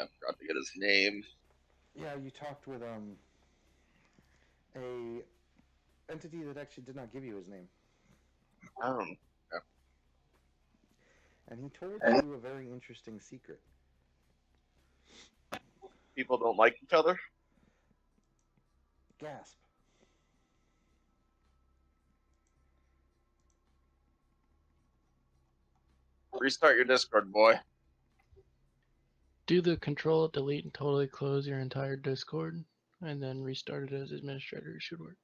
I forgot to get his name. Yeah, you talked with a entity that actually did not give you his name, Um, and he told you a very interesting secret. People don't like each other. Gasp. Restart your Discord, boy. Do the control, delete, and totally close your entire Discord, and then restart it as administrator. It should work.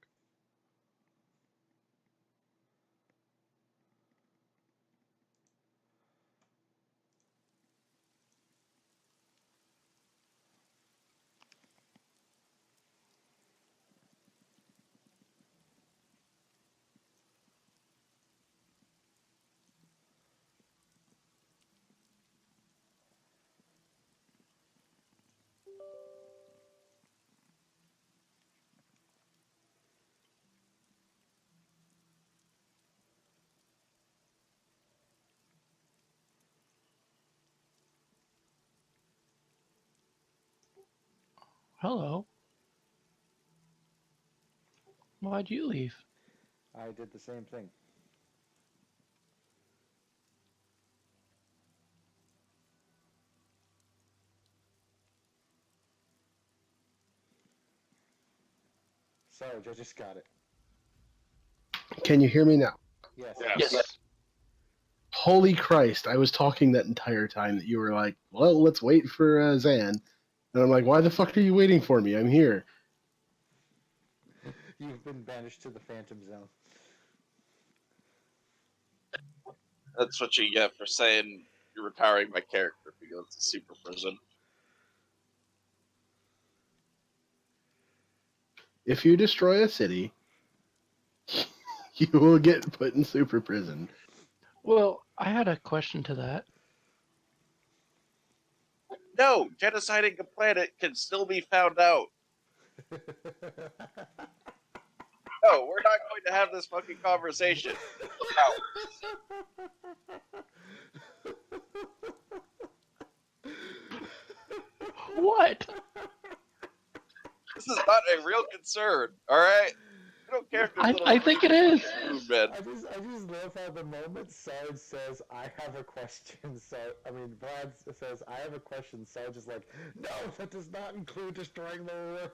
Hello. Why'd you leave? I did the same thing. Sarge, I just got it. Can you hear me now? Yes. Yes. Holy Christ, I was talking that entire time that you were like, well, let's wait for Zan. And I'm like, why the fuck are you waiting for me? I'm here. You've been banished to the Phantom Zone. That's what you get for saying you're retiring my character if he goes to super prison. If you destroy a city, you will get put in super prison. Well, I had a question to that. No, genociding a planet can still be found out. No, we're not going to have this fucking conversation. What? This is not a real concern, alright? I don't care if there's I think it is. movement. I just love how the moment Sarge says, I have a question, Vlad says, I have a question, Sarge is like, no, that does not include destroying the roof.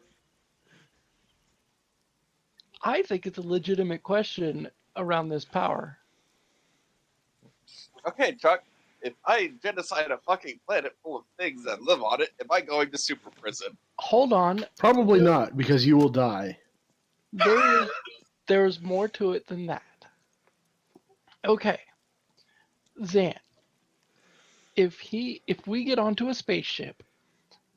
I think it's a legitimate question around this power. Okay, Chuck, if I genocide a fucking planet full of things that live on it, am I going to super prison? Hold on. Probably not, because you will die. There's more to it than that. Okay. Zan. If we get onto a spaceship,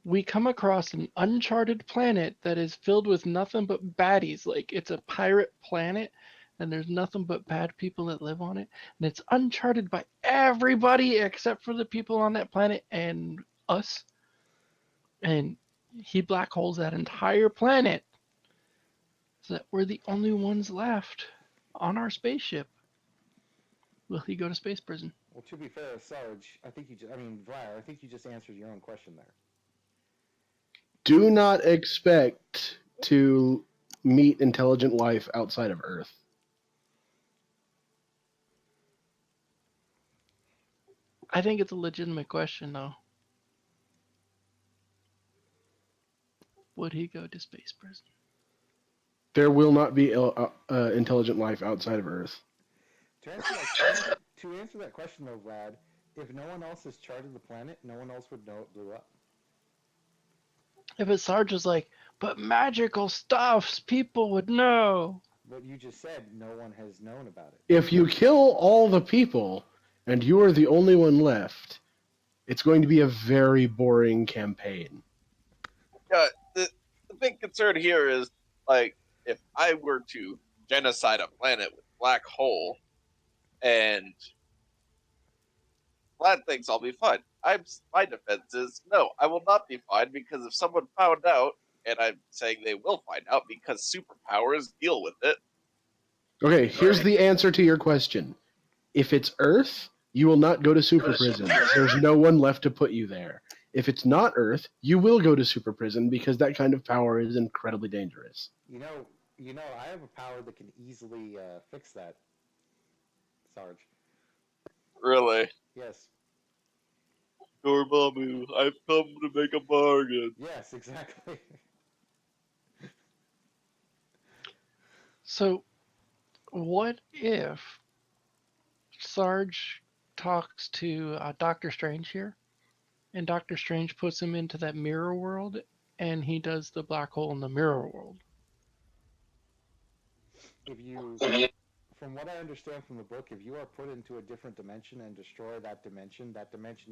we come across an uncharted planet that is filled with nothing but baddies. Like, it's a pirate planet, and there's nothing but bad people that live on it. And it's uncharted by everybody except for the people on that planet and us. And he black holes that entire planet so that we're the only ones left on our spaceship. Will he go to space prison? Well, to be fair, Sarge, Vlad, I think you just answered your own question there. Do not expect to meet intelligent life outside of Earth. I think it's a legitimate question, though. Would he go to space prison? There will not be intelligent life outside of Earth. To answer that question, though, Vlad, if no one else has charted the planet, no one else would know it blew up. If a Sarge was like, but magical stuffs, people would know. But you just said no one has known about it. If you kill all the people and you are the only one left, it's going to be a very boring campaign. Yeah, the big concern here is, like, if I were to genocide a planet with black hole, and Vlad thinks I'll be fine. My defense is, no, I will not be fine, because if someone found out, and I'm saying they will find out because superpowers deal with it. Okay, here's the answer to your question. If it's Earth, you will not go to super prison. There's no one left to put you there. If it's not Earth, you will go to super prison because that kind of power is incredibly dangerous. You know, I have a power that can easily fix that, Sarge. Really? Yes. Dormammu, I've come to make a bargain. Yes, exactly. So, what if Sarge talks to Doctor Strange here, and Doctor Strange puts him into that mirror world, and he does the black hole in the mirror world? If you, from what I understand from the book, if you are put into a different dimension and destroy that dimension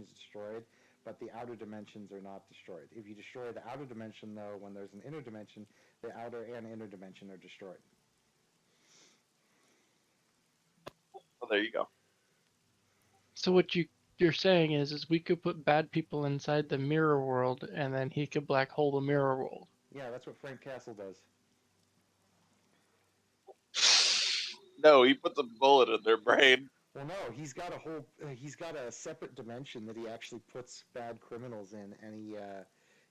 is destroyed, but the outer dimensions are not destroyed. If you destroy the outer dimension, though, when there's an inner dimension, the outer and inner dimension are destroyed. Well, there you go. So what you're saying is we could put bad people inside the mirror world, and then he could black hole the mirror world. Yeah, that's what Frank Castle does. No, he puts a bullet in their brain. Well, no, he's got a separate dimension that he actually puts bad criminals in, and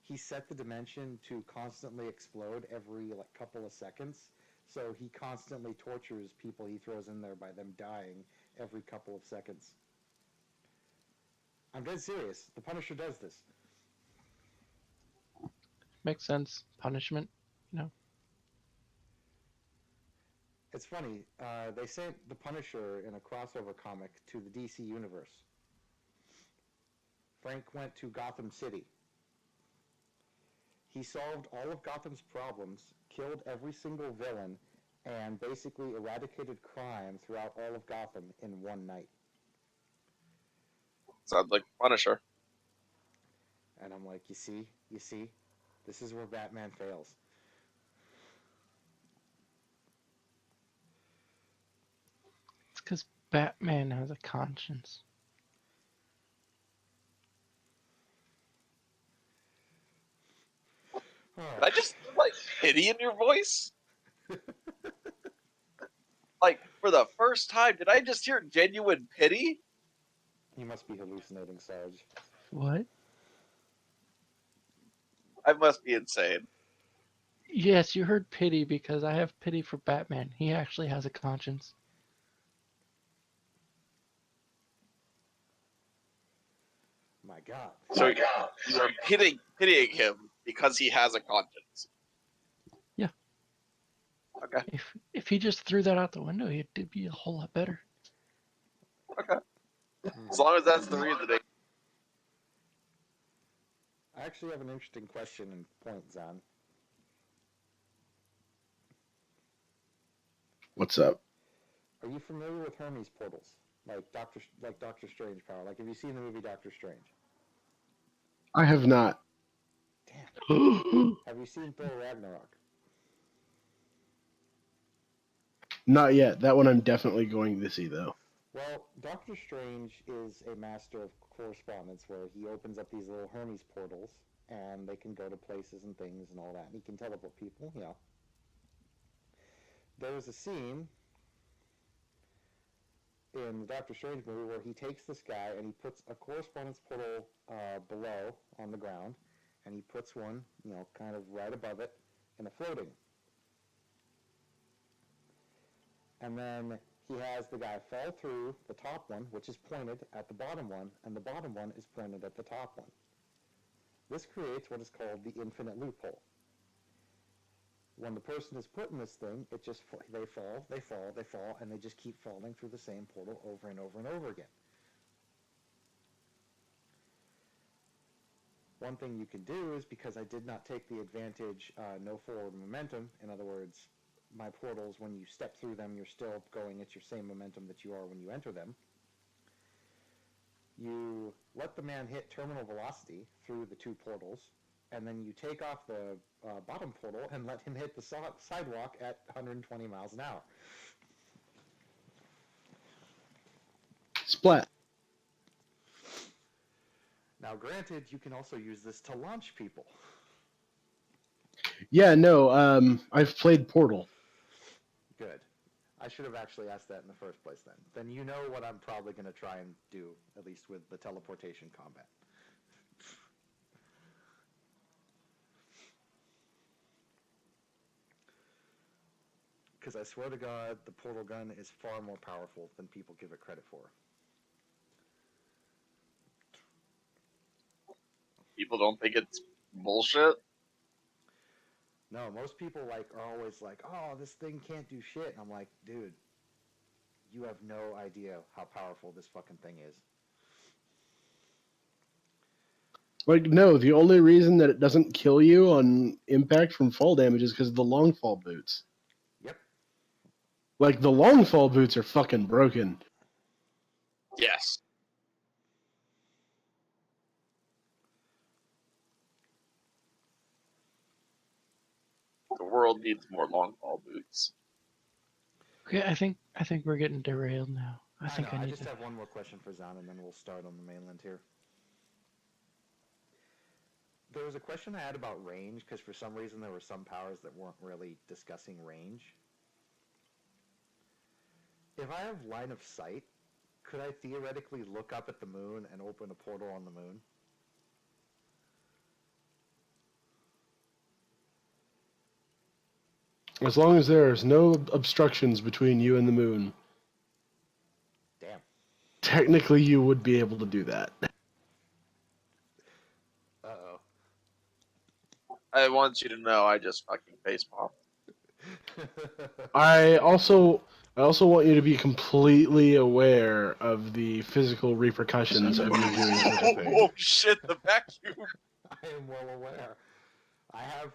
he set the dimension to constantly explode every couple of seconds. So he constantly tortures people he throws in there by them dying every couple of seconds. I'm dead serious. The Punisher does this. Makes sense. Punishment, you know. It's funny. They sent the Punisher in a crossover comic to the DC universe. Frank went to Gotham City. He solved all of Gotham's problems, killed every single villain, and basically eradicated crime throughout all of Gotham in one night. Sounds like Punisher. And I'm like, you see, this is where Batman fails. It's because Batman has a conscience. Did I just like pity in your voice? Like for the first time, did I just hear genuine pity? You must be hallucinating, Sarge. What? I must be insane. Yes, you heard pity because I have pity for Batman. He actually has a conscience. My God. So you are pitying him because he has a conscience. Yeah. Okay. If he just threw that out the window, it'd be a whole lot better. Okay. As long as that's the reason. I actually have an interesting question and point, Zan. What's up? Are you familiar with Hermes portals? Like Doctor Strange power? Like, have you seen the movie Doctor Strange? I have not. Damn. Have you seen Thor Ragnarok? Not yet. That one I'm definitely going to see, though. Well, Doctor Strange is a master of correspondence where he opens up these little Hermes portals and they can go to places and things and all that. And he can teleport people, you know. There was a scene in the Doctor Strange movie where he takes this guy and he puts a correspondence portal below on the ground, and he puts one, you know, kind of right above it in a floating. And then he has the guy fall through the top one, which is pointed at the bottom one, and the bottom one is pointed at the top one. This creates what is called the infinite loophole. When the person is put in this thing, it just they fall, and they just keep falling through the same portal over and over and over again. One thing you can do is, because I did not take the advantage no forward momentum, in other words, my portals, when you step through them, you're still going at your same momentum that you are when you enter them. You let the man hit terminal velocity through the two portals, and then you take off the bottom portal and let him hit the sidewalk at 120 miles an hour. Splat. Now, granted, you can also use this to launch people. Yeah, no, I've played Portal. Good. I should have actually asked that in the first place then. Then you know what I'm probably going to try and do, at least with the teleportation combat. Because I swear to God, the portal gun is far more powerful than people give it credit for. People don't think it's bullshit. No, most people are always like, "Oh, this thing can't do shit," and I'm like, "Dude, you have no idea how powerful this fucking thing is." Like, no, the only reason that it doesn't kill you on impact from fall damage is because of the long fall boots. Yep. Like, the long fall boots are fucking broken. Yes. The world needs more long fall boots. Okay, I think we're getting derailed now. I think know, I I need just to. have one more question for Zan, and then we'll start on the mainland here. There was a question I had about range, because for some reason there were some powers that weren't really discussing range. If I have line of sight, could I theoretically look up at the moon and open a portal on the moon? As long as there's no obstructions between you and the moon, Damn. technically you would be able to do that. Uh-oh. I want you to know I just fucking facepalm. I also want you to be completely aware of the physical repercussions of you doing such a thing. Oh shit! The vacuum. I am well aware. I have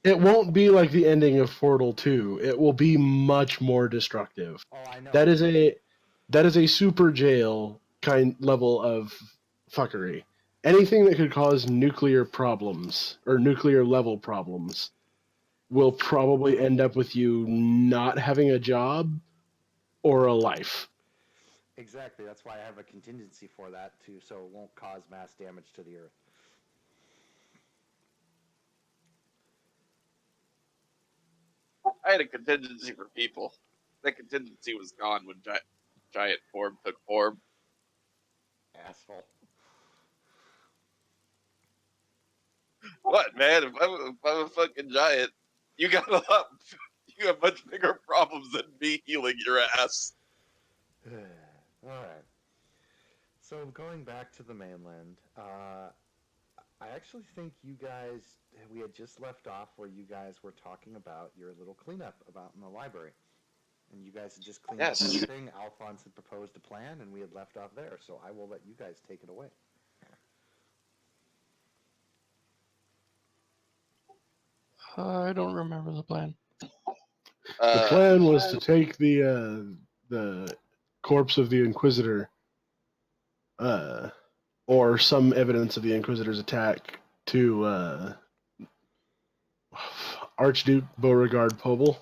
It won't be like the ending of Portal 2. It will be much more destructive. Oh, I know. That is a super jail kind level of fuckery. Anything that could cause nuclear problems or nuclear level problems will probably end up with you not having a job or a life. Exactly. That's why I have a contingency for that too, so it won't cause mass damage to the Earth. I had a contingency for people. That contingency was gone when giant form took form. Asshole. What, man? If I'm a fucking giant, you got a lot. You have much bigger problems than me healing your ass. All right. So going back to the mainland, I actually think we had just left off where you guys were talking about your little cleanup about in the library. And you guys had just cleaned up everything. Alphonse had proposed a plan, and we had left off there. So I will let you guys take it away. I don't remember the plan. The plan was to take the corpse of the Inquisitor, or some evidence of the Inquisitor's attack, to Archduke Beauregard Pobel.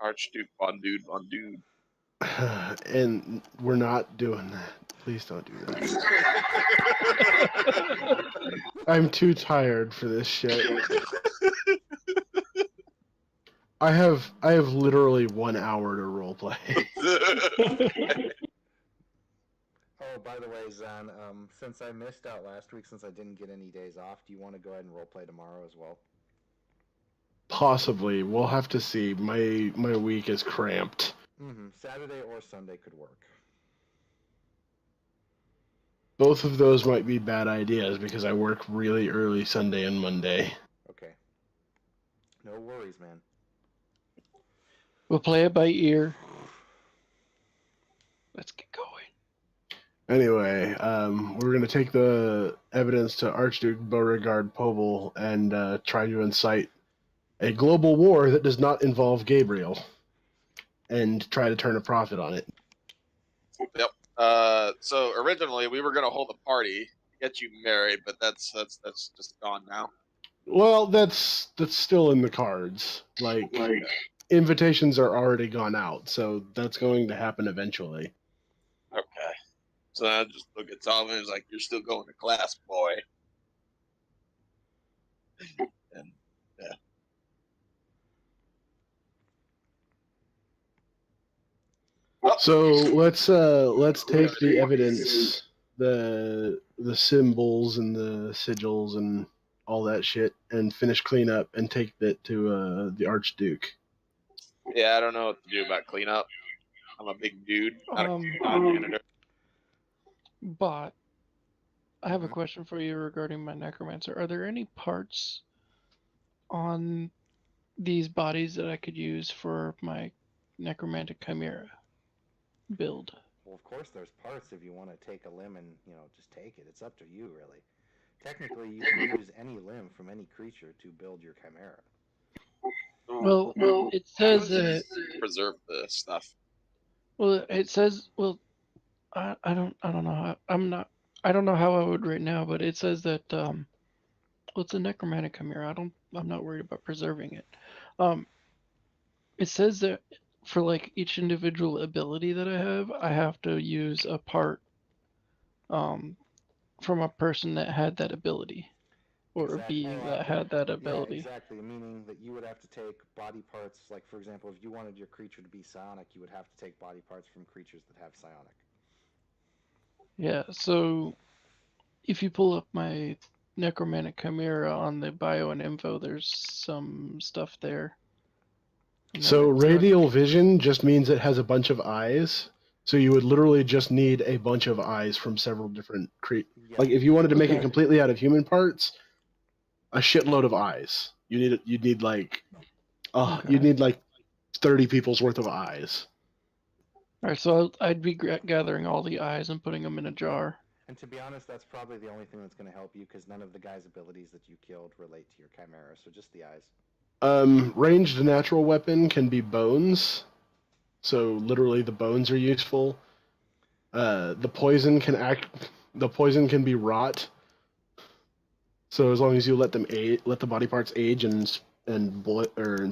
Archduke Von Dude. And we're not doing that. Please don't do that. I'm too tired for this shit. I have literally 1 hour to roleplay. Oh, by the way, Zan, since I missed out last week, since I didn't get any days off, do you want to go ahead and roleplay tomorrow as well? Possibly. We'll have to see. My week is cramped. Saturday or Sunday could work. Both of those might be bad ideas because I work really early Sunday and Monday. Okay. No worries, man. We'll play it by ear. Let's get going. Anyway, we're going to take the evidence to Archduke Beauregard Pobel and try to incite a global war that does not involve Gabriel and try to turn a profit on it. Yep. So originally we were gonna hold a party to get you married, but that's just gone now. Well, that's still in the cards. Like invitations are already gone out, so that's going to happen eventually. Okay. So I just look at Tom and he's like, "You're still going to class, boy." And yeah. So let's take the evidence, the symbols and the sigils and all that shit, and finish cleanup and take that to the Archduke. Yeah, I don't know what to do about cleanup. I'm a big dude, not a Um, janitor. Bot, I have a Mhm. question for you regarding my necromancer. Are there any parts on these bodies that I could use for my necromantic chimera build? Well, of course, there's parts if you want to take a limb and just take it. It's up to you, really. Technically, you can use any limb from any creature to build your chimera. Well, it How says does it that. preserve the stuff? Well, it says. Well, I don't know. I don't know how I would right now, but it says that well, it's a necromantic chimera. I'm not worried about preserving it. Um, it says that for like each individual ability that I have to use a part um from a person that had that ability or a being that had that Yeah, ability. exactly. Meaning that you would have to take body parts, like, for example, if you wanted your creature to be psionic, you would have to take body parts from creatures that have psionic. Yeah, so if you pull up my necromantic chimera on the bio and info, there's some stuff there. And then So it's radial vision just means it has a bunch of eyes. So you would literally just need a bunch of eyes from several different Yeah. like if you wanted to make it Okay. completely out of human parts, a shitload of eyes. You'd need like Okay. you'd need like 30 people's worth of eyes. All right, so I'd be gathering all the eyes and putting them in a jar. And to be honest, that's probably the only thing that's going to help you because none of the guy's abilities that you killed relate to your chimera, so just the eyes. Ranged natural weapon can be bones. So literally the bones are useful. The poison can act. The poison can be rot. So as long as you let them let the body parts age and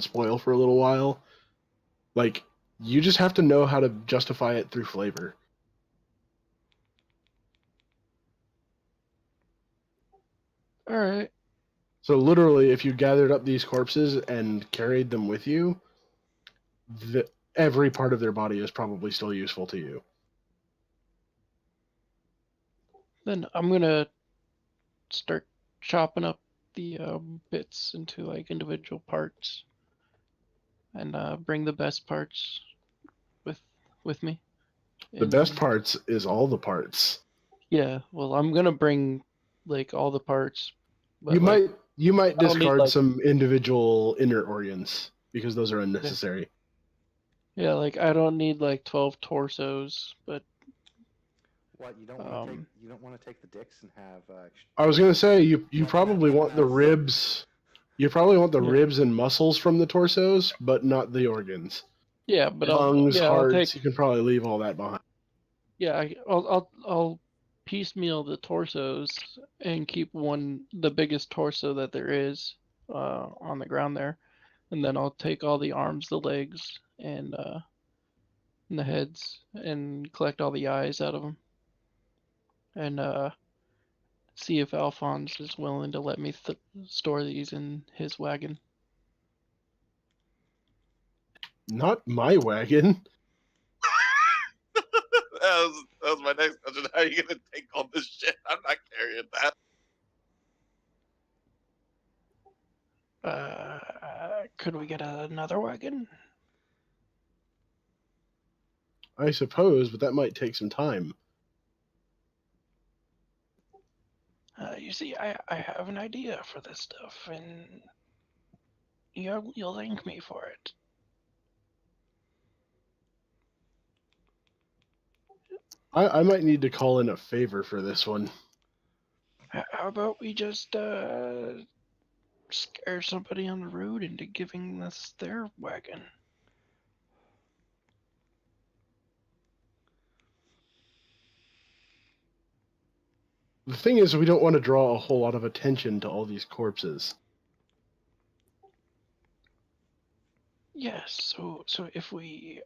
spoil for a little while, like you just have to know how to justify it through flavor. All right. So literally, if you gathered up these corpses and carried them with you, every part of their body is probably still useful to you. Then I'm gonna start chopping up the bits into like individual parts and bring the best parts with with me. The best And parts is all the parts. yeah, well, I'm gonna bring like all the parts, You but like might you might I don't need discard like some individual inner organs because those are unnecessary. yeah, like I don't need like 12 torsos, but What you don't want to take the dicks and have I was gonna say you want to have probably them want the as ribs. You probably want the yeah, ribs and muscles from the torsos, but not the organs. yeah, but Lungs, I'll take hearts, you can probably leave all that behind. yeah, I'll piecemeal the torsos and keep the biggest torso that there is on the ground there, and then I'll take all the arms, the legs, and the heads, and collect all the eyes out of them, and see if Alphonse is willing to let me store these in his wagon. Not my wagon. That was my next question. How are you gonna take all this shit? I'm not carrying that. Could we get another wagon? I suppose, but that might take some time. You see, I have an idea for this stuff, and you'll thank me for it. I might need to call in a favor for this one. How about we just scare somebody on the road into giving us their wagon? The thing is, we don't want to draw a whole lot of attention to all these corpses. Yes. So if we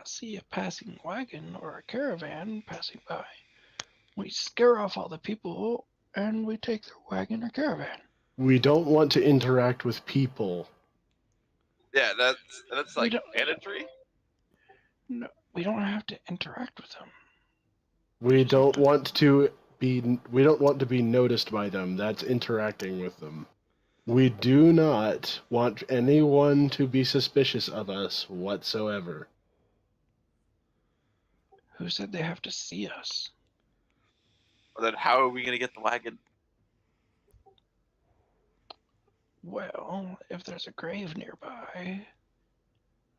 see a passing wagon or a caravan passing by, we scare off all the people and we take their wagon or caravan. We don't want to interact with people. Yeah, that's We like don't. mandatory. No, we don't have to interact with them. We Just have don't to- want to be. We don't want to be noticed by them. That's interacting with them. We do not want anyone to be suspicious of us whatsoever. Who said they have to see us? Well, then how are we gonna get the wagon? Well, if there's a grave nearby,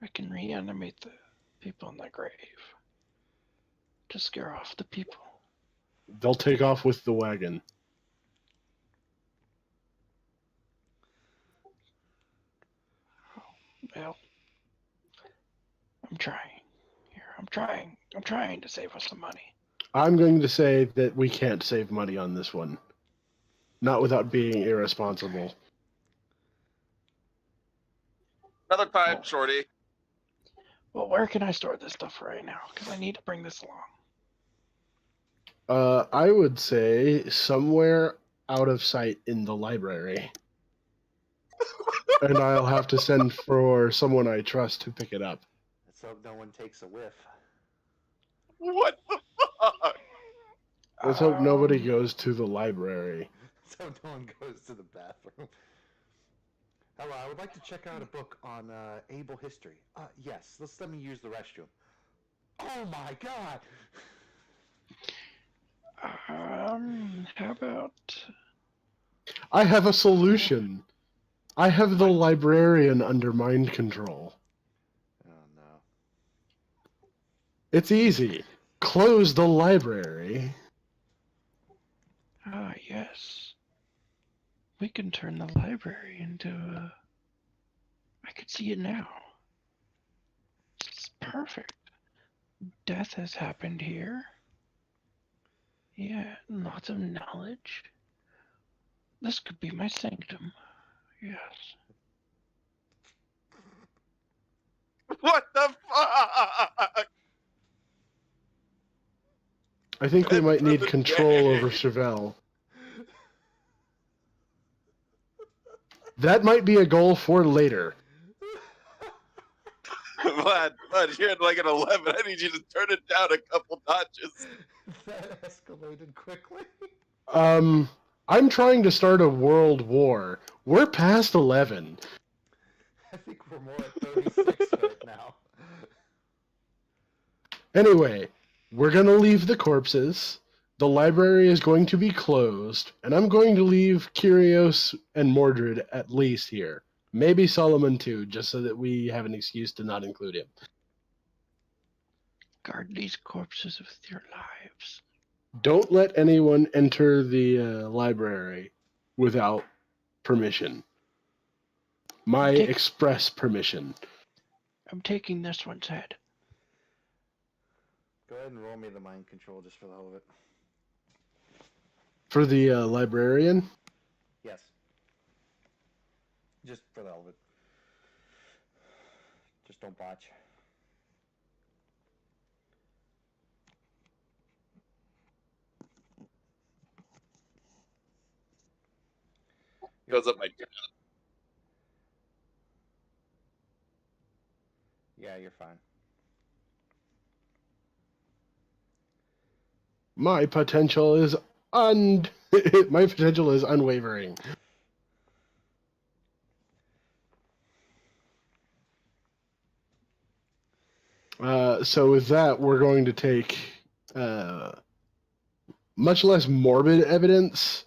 I can reanimate the people in the grave to scare off the people. They'll take off with the wagon. Well, I'm trying. Here, I'm trying to save us some money. I'm going to say that we can't save money on this one. Not without being irresponsible. Another time, Shorty. Well, where can I store this stuff right now? Because I need to bring this along. I would say somewhere out of sight in the library. And I'll have to send for someone I trust to pick it up. Let's hope no one takes a whiff. What the fuck? Let's hope nobody goes to the library. So no one goes to the bathroom. Hello, I would like to check out a book on Able history. Yes, let me use the restroom. Oh my god! How about... I have a solution. I have the librarian under mind control. Oh no. It's easy. Close the library. Ah, yes. We can turn the library into a... I could see it now. It's perfect. Death has happened here. Yeah, lots of knowledge. This could be my sanctum. Yes. What the fuck? I think we That's might need the control day. over Chevelle. That might be a goal for later. Vlad, you're at like an 11. I need you to turn it down a couple notches. That escalated quickly. I'm trying to start a world war. We're past 11. I think we're more at 36 right now. Anyway, we're gonna leave the corpses. The library is going to be closed, and I'm going to leave Kyrios and Mordred at least here. Maybe Solomon too, just so that we have an excuse to not include him. Guard these corpses with your lives. Don't let anyone enter the library without permission. My express permission. I'm taking this one's head. Go ahead and roll me the mind control just for the hell of it. For the librarian? Yes. Just for the hell of it. Just don't botch. Goes up my. Yeah, you're fine. My potential is my potential is unwavering. So with that, we're going to take much less morbid evidence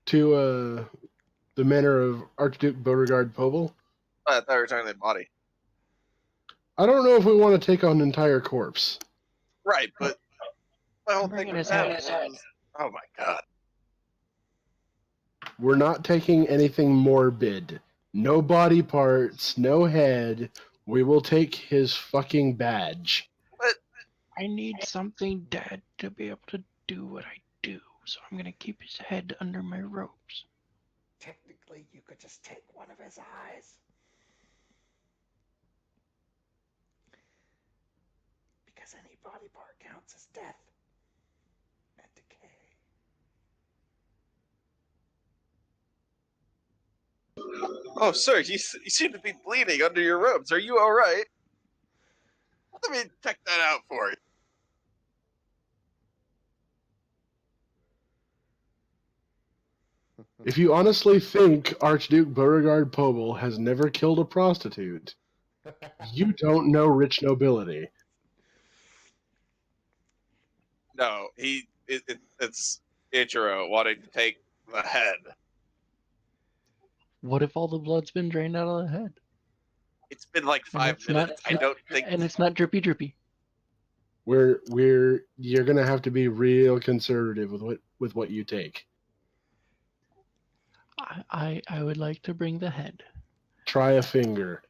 to the manor of Archduke Beauregard Pobel. I thought we were talking about the body. I don't know if we want to take on an entire corpse. Right, but my whole Bring thing it with his that head. was, oh my god. We're not taking anything morbid. No body parts, no head. We will take his fucking badge. I need something dead to be able to do what I do, so I'm gonna keep his head under my robes. Technically, you could just take one of his eyes. Because any body part counts as death and decay. Oh, sir, you seem to be bleeding under your robes. Are you all right? Let me check that out for you. If you honestly think Archduke Beauregard Pobel has never killed a prostitute, you don't know rich nobility. No, it's Ichiro wanting to take the head. What if all the blood's been drained out of the head? It's been like And 5 it's minutes. not, I don't think. and it's not drippy. You're gonna have to be real conservative with what you take. I would like to bring the head. Try a finger.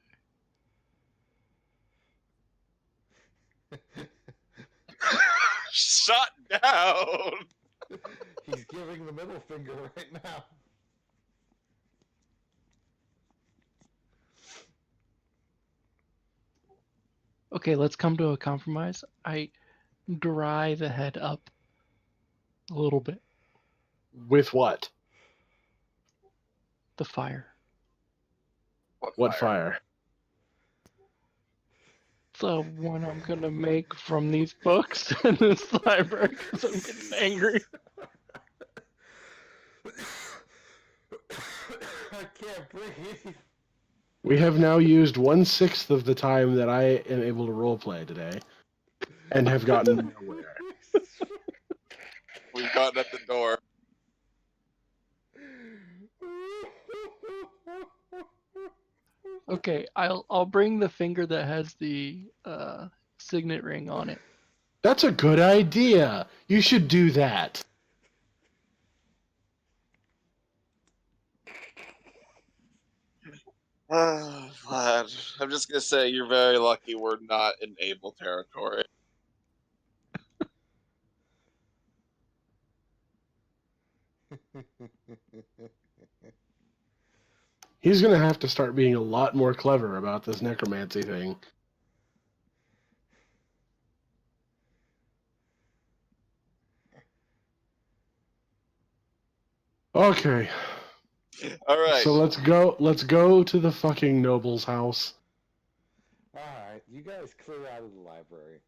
Shut down. He's giving the middle finger right now. Okay, let's come to a compromise. I dry the head up a little bit. With what? The fire. What fire? The one I'm gonna make from these books in this library because I'm getting angry. I can't breathe. We have now used 1/6 of the time that I am able to roleplay today, and have gotten nowhere. We've gotten at the door. Okay, I'll bring the finger that has the signet ring on it. That's a good idea. You should do that. Vlad, I'm just gonna say you're very lucky we're not in Able territory. He's gonna have to start being a lot more clever about this necromancy thing. Okay. All right. So let's go to the fucking noble's house. Alright, you guys clear out of the library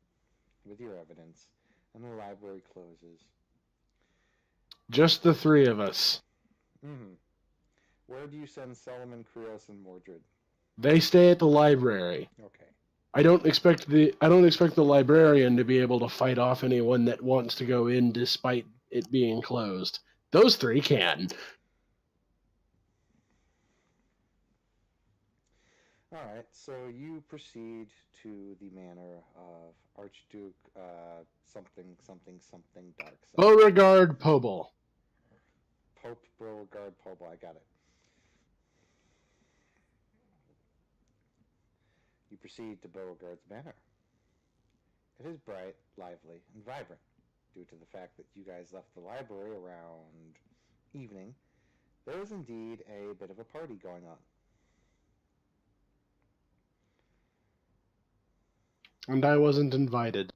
with your evidence, and the library closes. Just the three of us. Mm-hmm. Where do you send Solomon, Krios, and Mordred? They stay at the library. Okay. I don't expect the librarian to be able to fight off anyone that wants to go in despite it being closed. Those three can. Alright, so you proceed to the manor of Archduke something dark. Beauregard Pobel. Pope Beauregard Pobel, I got it. You proceed to Beauregard's manor. It is bright, lively, and vibrant, due to the fact that you guys left the library around evening. There is indeed a bit of a party going on. And I wasn't invited.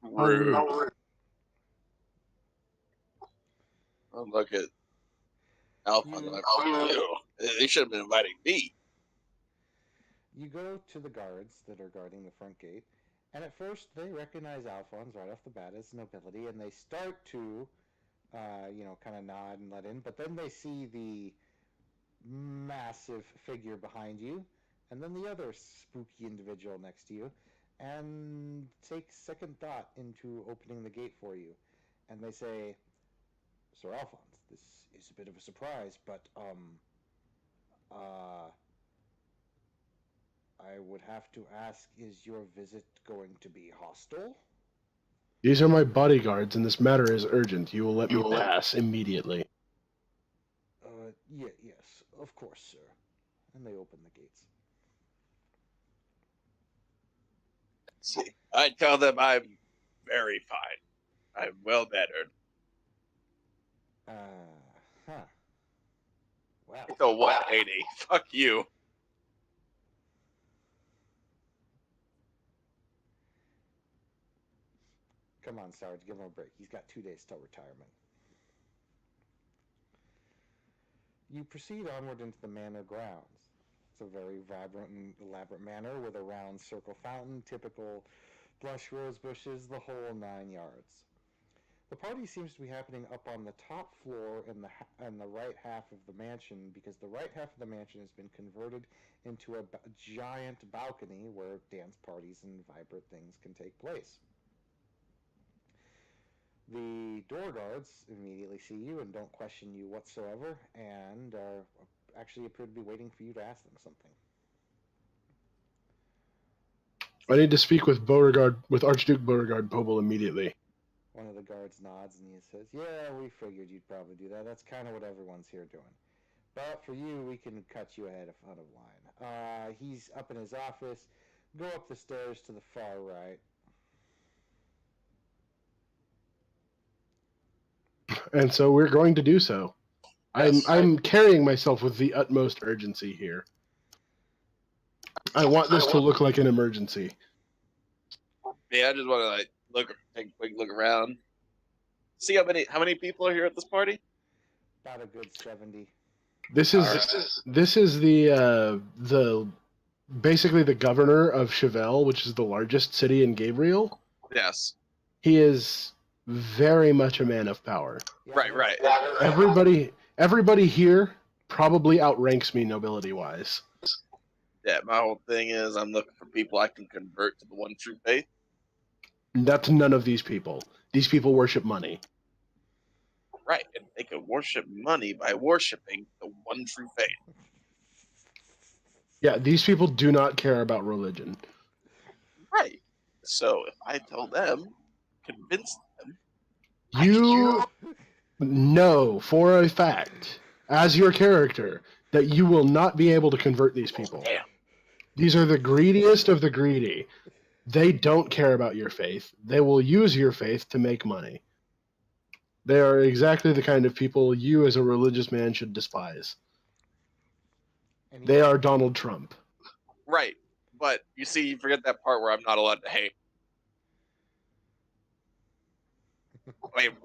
Rude. Oh, look at Alpha. They should have been inviting me. You go to the guards that are guarding the front gate, and at first they recognize Alphonse right off the bat as nobility, and they start to, kind of nod and let in, but then they see the massive figure behind you, and then the other spooky individual next to you, and take second thought into opening the gate for you. And they say, Sir Alphonse, this is a bit of a surprise, but, I would have to ask, is your visit going to be hostile? These are my bodyguards, and this matter is urgent. You will let me pass immediately. Yes, of course, sir. And they open the gates. See, I tell them I'm very fine. I'm well mannered. Huh. Wow. It's a 180. Fuck you. Come on, Sarge, give him a break. He's got 2 days till retirement. You proceed onward into the manor grounds. It's a very vibrant and elaborate manor with a round circle fountain, typical blush rose bushes, the whole 9 yards. The party seems to be happening up on the top floor in the right half of the mansion, because the right half of the mansion has been converted into a giant balcony where dance parties and vibrant things can take place. The door guards immediately see you and don't question you whatsoever, and actually appear to be waiting for you to ask them something. I need to speak with Beauregard, with Archduke Beauregard Pobel immediately. One of the guards nods and he says, "Yeah, we figured you'd probably do that. That's kind of what everyone's here doing. But for you, we can cut you ahead of line. He's up in his office. Go up the stairs to the far right." And so we're going to do so. Yes. I'm carrying myself with the utmost urgency here. I want this to look like an emergency. Yeah, I just want to take a quick look around. See how many people are here at this party? About a good 70. This is the basically the governor of Chevelle, which is the largest city in Gabriel. Yes. He is very much a man of power. Yeah, Right. Everybody here probably outranks me nobility-wise. Yeah, my whole thing is I'm looking for people I can convert to the one true faith. That's none of these people. These people worship money. Right, and they can worship money by worshiping the one true faith. Yeah, these people do not care about religion. Right. So if I tell them, convince them, You know for a fact, as your character, that you will not be able to convert these people. Damn. These are the greediest of the greedy. They don't care about your faith. They will use your faith to make money. They are exactly the kind of people you as a religious man should despise. And They are Donald Trump. Right. But you see, you forget that part where I'm not allowed to hate. I am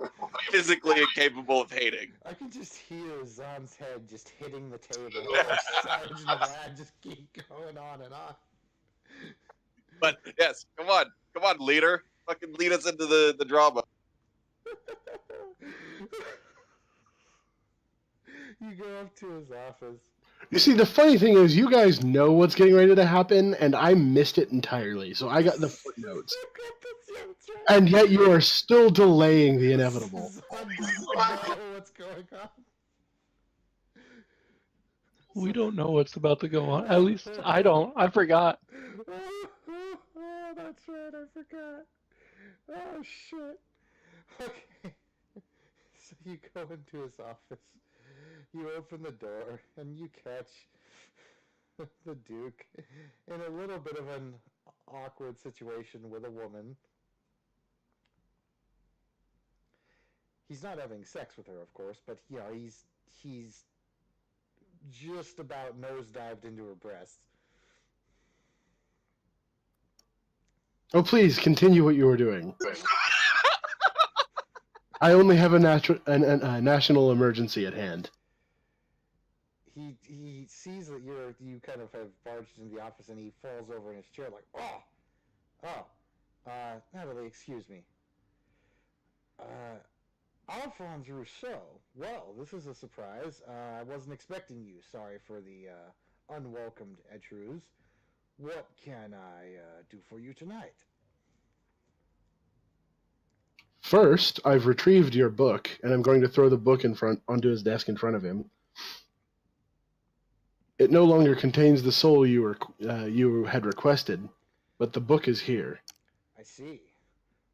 physically incapable of hating. I can just hear Zan's head just hitting the table. Sarge and Vlad just keep going on and on. But yes, come on, leader. Fucking lead us into the drama. You go up to his office. You see, the funny thing is, you guys know what's getting ready to happen, and I missed it entirely, so I got the footnotes. And yet you are still delaying the inevitable. Zan doesn't know what's going on. We don't know what's about to go on. At least I don't. I forgot. Oh, that's right, I forgot. Oh, shit. Okay. So you go into his office. You open the door, and you catch the Duke in a little bit of an awkward situation with a woman. He's not having sex with her, of course, but you know, he's just about nosedived into her breasts. Oh, please, continue what you were doing. I only have a national emergency at hand. He sees that you kind of have barged into the office, and he falls over in his chair like, Natalie, excuse me. Alphonse Rousseau. Well, this is a surprise. I wasn't expecting you. Sorry for the unwelcomed Etrus. What can I do for you tonight? First, I've retrieved your book, and I'm going to throw the book onto his desk in front of him. It no longer contains the soul you had requested, but the book is here. I see.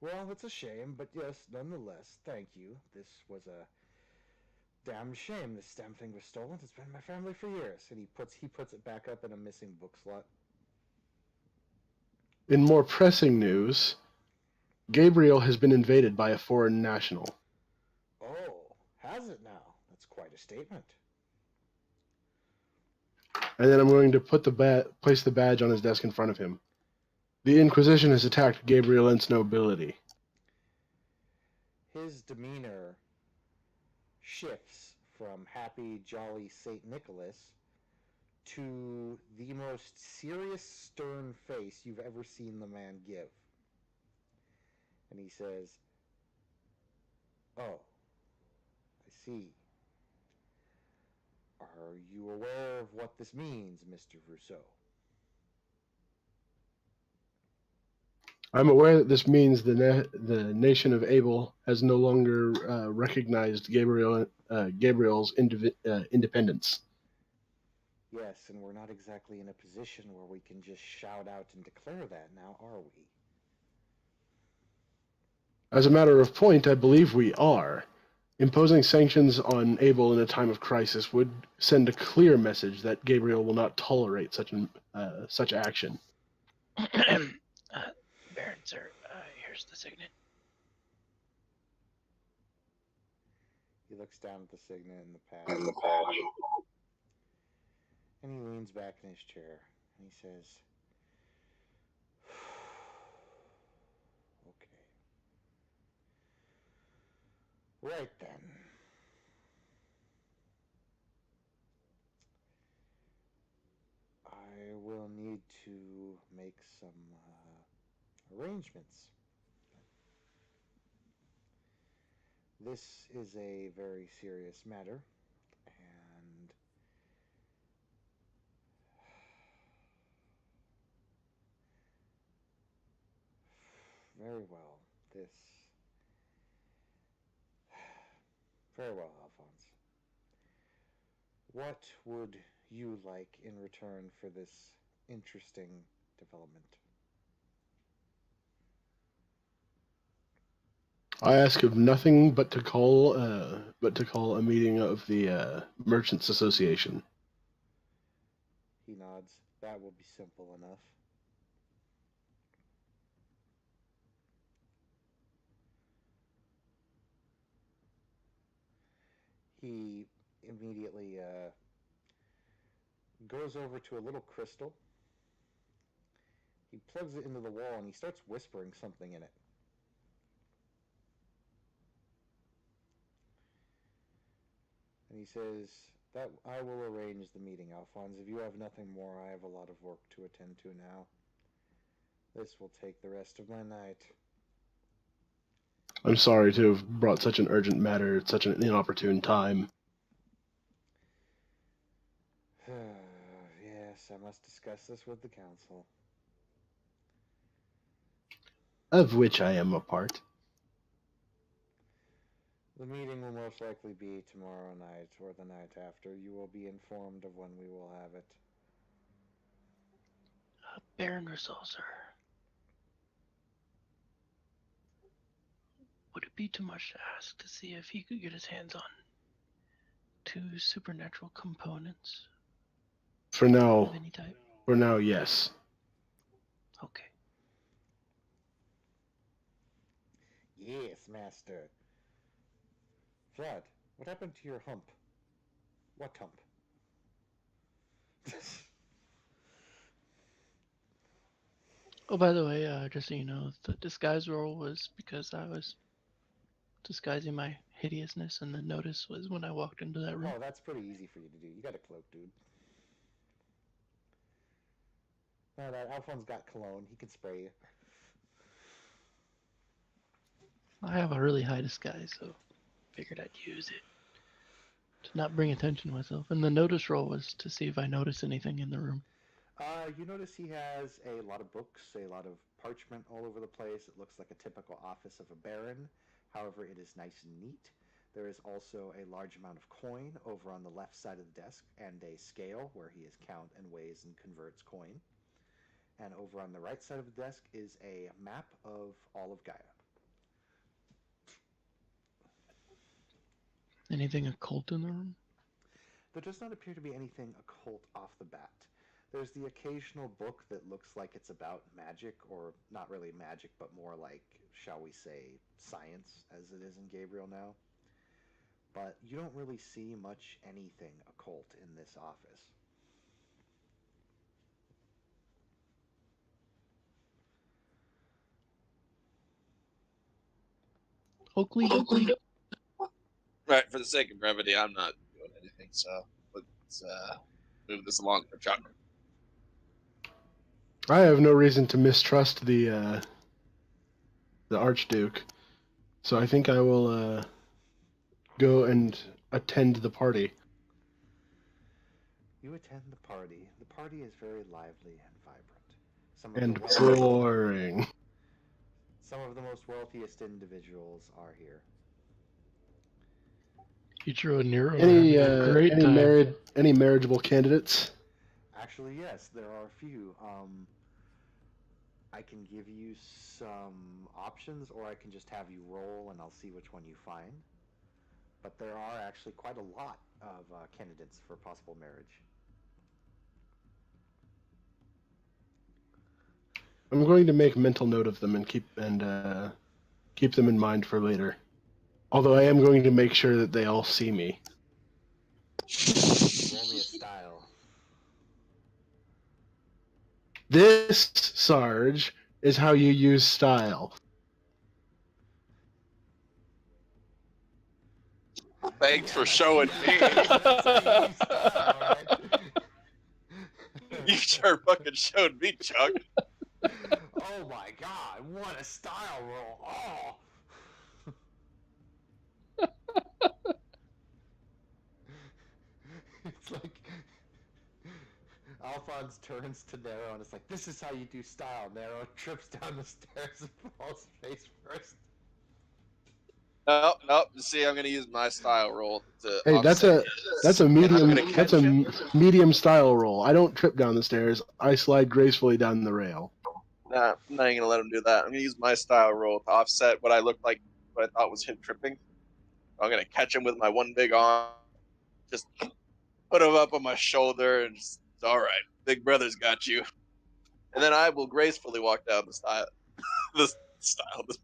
Well, it's a shame, but yes, nonetheless, thank you. This was a damn shame. This damn thing was stolen. It's been in my family for years. And he puts it back up in a missing book slot. In more pressing news, Gabriel has been invaded by a foreign national. Oh, has it now? That's quite a statement. And then I'm going to place the badge on his desk in front of him. The Inquisition has attacked Gabriel and nobility. His demeanor shifts from happy, jolly St. Nicholas to the most serious, stern face you've ever seen the man give. And he says, Oh, I see. Are you aware of what this means, Mr. Rousseau? I'm aware that this means the nation of Abel has no longer recognized Gabriel's independence. Yes, and we're not exactly in a position where we can just shout out and declare that now, are we? As a matter of point, I believe we are. Imposing sanctions on Abel in a time of crisis would send a clear message that Gabriel will not tolerate such action. Baron, sir, here's the signet. He looks down at the signet in the pad. And he leans back in his chair and he says, okay. Right then. I will need to make some arrangements. This is a very serious matter, and very well, very well, Alphonse. What would you like in return for this interesting development? I ask of nothing but to call a meeting of the Merchants Association. He nods. That will be simple enough. He immediately goes over to a little crystal. He plugs it into the wall and he starts whispering something in it. And he says, "That I will arrange the meeting, Alphonse. If you have nothing more, I have a lot of work to attend to now. This will take the rest of my night." I'm sorry to have brought such an urgent matter at such an inopportune time. Yes, I must discuss this with the council. Of which I am a part. The meeting will most likely be tomorrow night or the night after. You will be informed of when we will have it. Baron Rousseau, sir. Would it be too much to ask to see if he could get his hands on 2 supernatural components For of now, any type? Yes. Okay. Yes, master. Vlad, what happened to your hump? What hump? Oh, by the way, just so you know, the disguise roll was because I was disguising my hideousness, and the notice was when I walked into that room. Oh, that's pretty easy for you to do. You got a cloak, dude. No, that Alphonse got cologne. He can spray you. I have a really high disguise, so figured I'd use it to not bring attention to myself. And the notice roll was to see if I noticed anything in the room. You notice he has a lot of books, a lot of parchment all over the place. It looks like a typical office of a baron. However, it is nice and neat. There is also a large amount of coin over on the left side of the desk and a scale where he is count and weighs and converts coin. And over on the right side of the desk is a map of all of Gaia. Anything occult in the room? There does not appear to be anything occult off the bat. There's the occasional book that looks like it's about magic, or not really magic, but more like, shall we say, science, as it is in Gabriel now. But you don't really see much anything occult in this office. Oakley Doakley. Right, for the sake of brevity, I'm not doing anything, so let's move this along for Chuck. I have no reason to mistrust the Archduke, so I think I will go and attend the party. You attend the party. The party is very lively and vibrant. Some of And the wealthiest, boring. some of the most wealthiest individuals are here. Ichiro and Nero are Any having a great time. any marriageable candidates? Actually, yes, there are a few. I can give you some options, or I can just have you roll and I'll see which one you find. But there are actually quite a lot of candidates for possible marriage. I'm going to make mental note of them and keep them in mind for later. Although I am going to make sure that they all see me. Roll me a style. This, Sarge, is how you use style. Thanks for showing me. That's how you use style, alright? You sure fucking showed me, Chuck. Oh my god, what a style roll! Oh! It's like Alphonse turns to Nero and it's like, this is how you do style. Nero trips down the stairs and falls face first. Nope. See, I'm gonna use my style roll to. Hey, that's offset a And I'm medium gonna catch that's a him. medium style roll. I don't trip down the stairs. I slide gracefully down the rail. Nah, I'm not even gonna let him do that. I'm gonna use my style roll to offset what I looked like, what I thought was him tripping. I'm gonna catch him with my one big arm, just put him up on my shoulder, and just, all right, big brother's got you. And then I will gracefully walk down the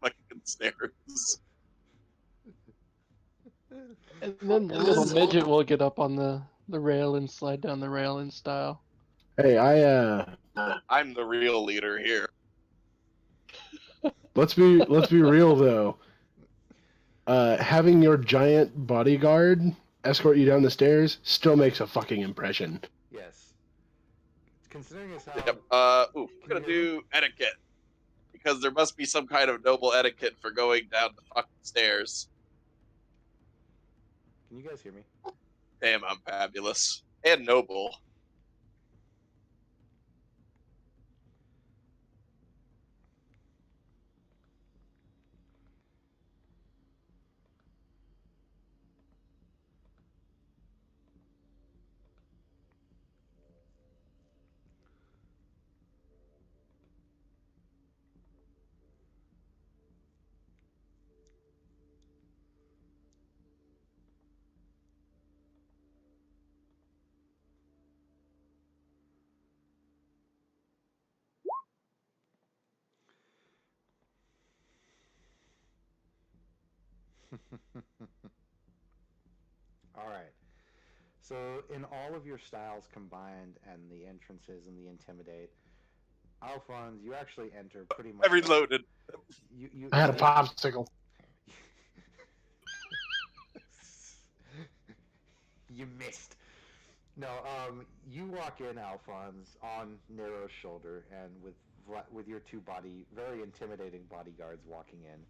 fucking stairs. And then the little midget will get up on the rail and slide down the rail in style. Hey, I'm the real leader here. let's be real though. Having your giant bodyguard escort you down the stairs still makes a fucking impression. Yes. Considering as how... Yep. We're gonna do etiquette because there must be some kind of noble etiquette for going down the fucking stairs. Can you guys hear me? Damn, I'm fabulous and noble. Alright. So, in all of your styles combined and the entrances and the intimidate, Alphonse, you actually enter pretty much... I reloaded. You I had a popsicle. You missed. No, you walk in, Alphonse, on Nero's shoulder, and with your two very intimidating bodyguards walking in,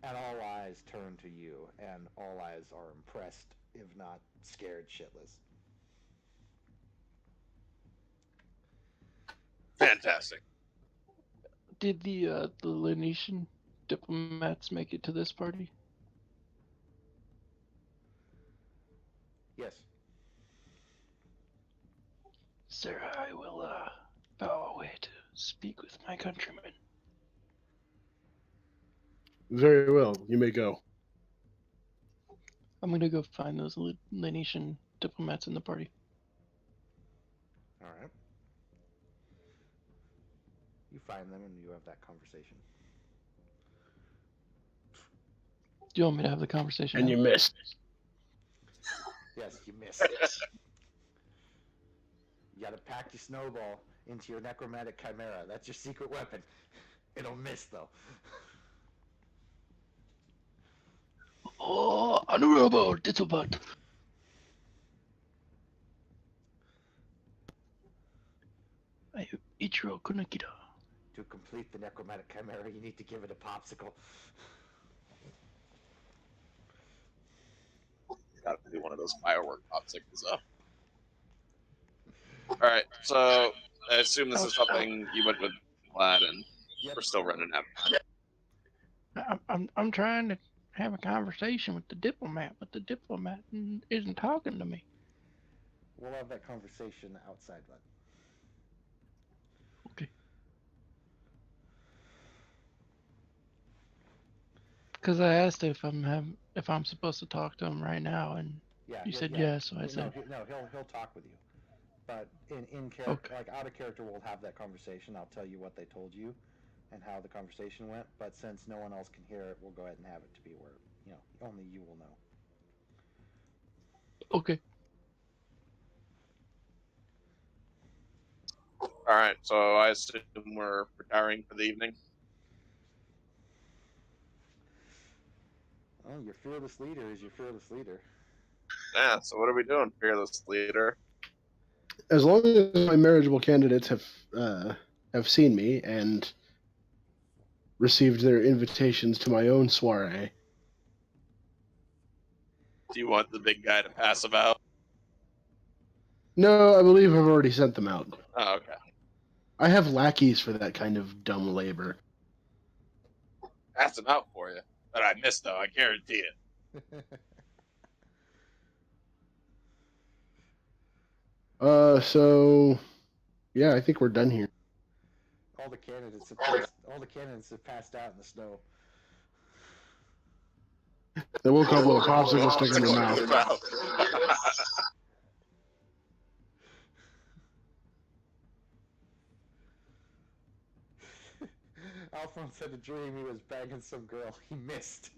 and all eyes turn to you, and all eyes are impressed, if not scared shitless. Fantastic. Did the Lenetian diplomats make it to this party? Yes. Sir, I will bow away to speak with my countrymen. Very well. You may go. I'm gonna go find those Lenetian diplomats in the party. Alright. You find them and you have that conversation. Do you want me to have the conversation? And now? you missed. Yes, you missed. You gotta pack your snowball into your necromantic chimera. That's your secret weapon. It'll miss, though. Oh, honorable diplomat. I am Ichiro Kunakita. To complete the necromantic chimera, you need to give it a popsicle. hopefully one of those firework popsicles up. All right, so I assume this is something you went with Vlad, and Yep. we're still running out of time. I'm trying to have a conversation with the diplomat, but the diplomat isn't talking to me. We'll have that conversation outside, bud. Okay. Because I asked if I'm supposed to talk to him right now, and Yeah. you said yeah. yes, so I said He'll talk with you. But in character, Okay. like out of character, we'll have that conversation. I'll tell you what they told you, and how the conversation went. But since no one else can hear it, we'll go ahead and have it to be where only you will know. okay. All right, so I assume we're retiring for the evening. Oh, your fearless leader is your fearless leader. Yeah. So what are we doing, fearless leader? As long as my marriageable candidates have seen me and received their invitations to my own soiree. Do you want the big guy to pass them out? No, I believe I've already sent them out. Oh, okay. I have lackeys for that kind of dumb labor. Pass them out for you. That I missed, though. I guarantee it. So yeah, I think we're done here. All the candidates have passed out in the snow. They woke up with a popsicle stuck in their mouth. Alphonse had a dream he was banging some girl. He missed.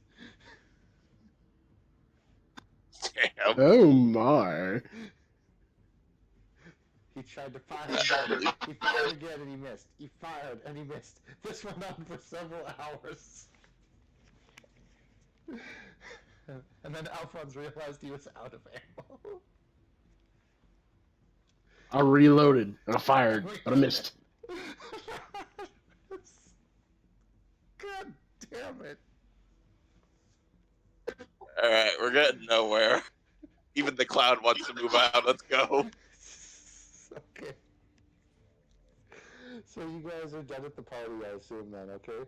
Damn. Oh my! He tried to fire again. He fired again and he missed. He fired and he missed. This went on for several hours. And then Alphonse realized he was out of ammo. I reloaded and I fired, but I missed. God damn it. All right, we're getting nowhere. Even the clown wants to move out. Let's go. Okay. So you guys are done at the party, I assume, then, okay?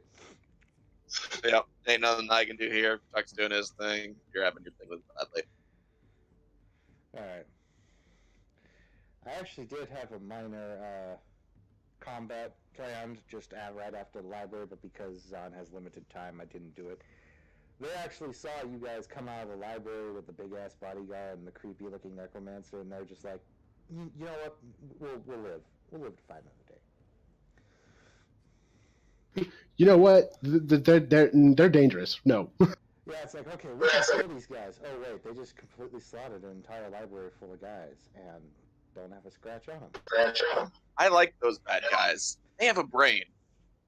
Yep. Ain't nothing I can do here. Chuck's doing his thing. You're having your thing with Bradley. Alright. I actually did have a minor combat planned just right after the library, but because Zahn has limited time, I didn't do it. They actually saw you guys come out of the library with the big-ass bodyguard and the creepy-looking necromancer, and they're just like, you know what, we'll live. We'll live to fight another day. You know what? They're dangerous. No. Yeah, it's like, okay, we can kill these guys. Oh, wait, they just completely slaughtered an entire library full of guys, and don't have a scratch on them. I like those bad guys. They have a brain.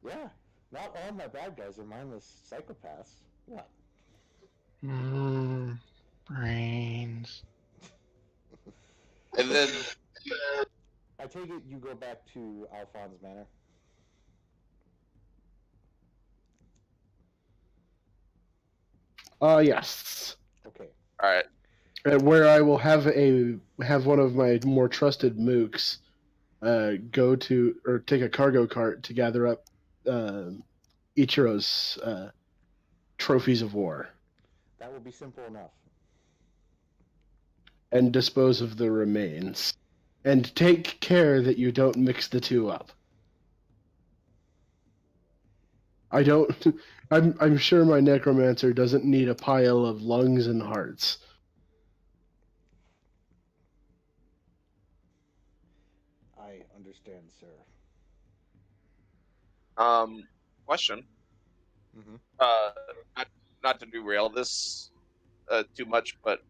Yeah, not all my bad guys are mindless psychopaths. What? Brains. And then I take it you go back to Alphonse Manor. Yes. Okay. all right. Where I will have one of my more trusted mooks go to or take a cargo cart to gather up Ichiro's trophies of war That will be simple enough. and dispose of the remains. And take care that you don't mix the two up. I don't. I'm sure my necromancer doesn't need a pile of lungs and hearts. I understand, sir. Question. Mm-hmm. Not to derail this too much, but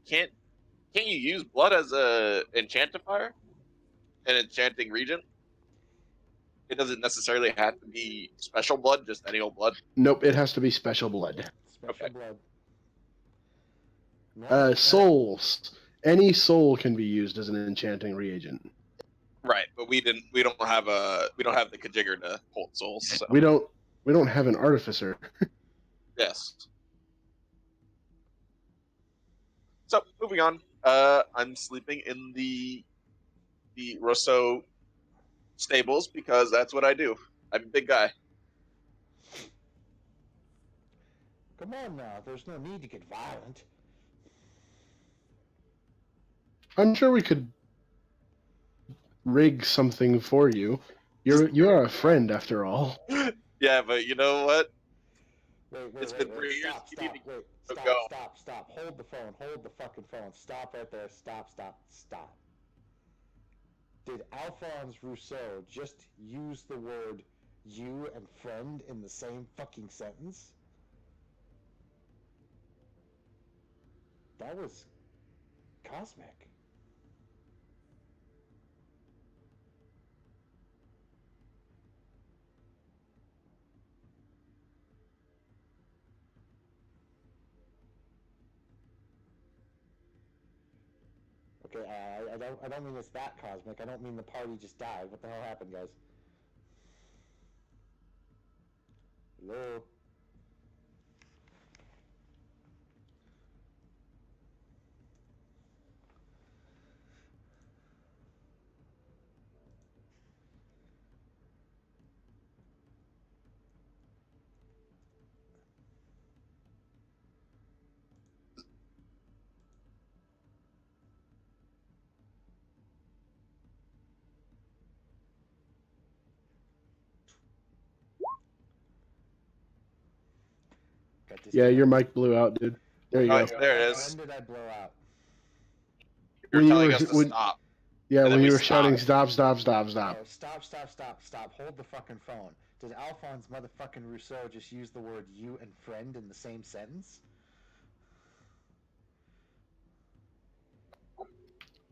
can't you use blood as a enchantifier? An enchanting regent? It doesn't necessarily have to be special blood, just any old blood. Nope, it has to be special blood. Special Okay. blood. No, Souls. Any soul can be used as an enchanting reagent. Right, but we don't have the Kajigger to hold souls. So. We don't have an artificer. Yes. So moving on. I'm sleeping in the Rousseau stables because that's what I do. I'm a big guy. Come on now, there's no need to get violent. I'm sure we could rig something for you. You're a friend after all. Yeah, but you know what? Wait, It's been 3 years. stop, You need stop, to wait, go. stop. Hold the phone, hold the fucking phone. Stop right there, stop. Did Alphonse Rousseau just use the word you and friend in the same fucking sentence? That was cosmic. Okay, I don't mean it's that cosmic. I don't mean the party just died. What the hell happened, guys? Hello? Got Yeah, your disconnected. mic blew out, dude. There you Oh, go. there it is. When did I blow out? You're When you telling were us to when stop, yeah, and then when we you were stopped. shouting stop. Oh, stop. Hold the fucking phone. Did Alphonse motherfucking Rousseau just use the word you and friend in the same sentence?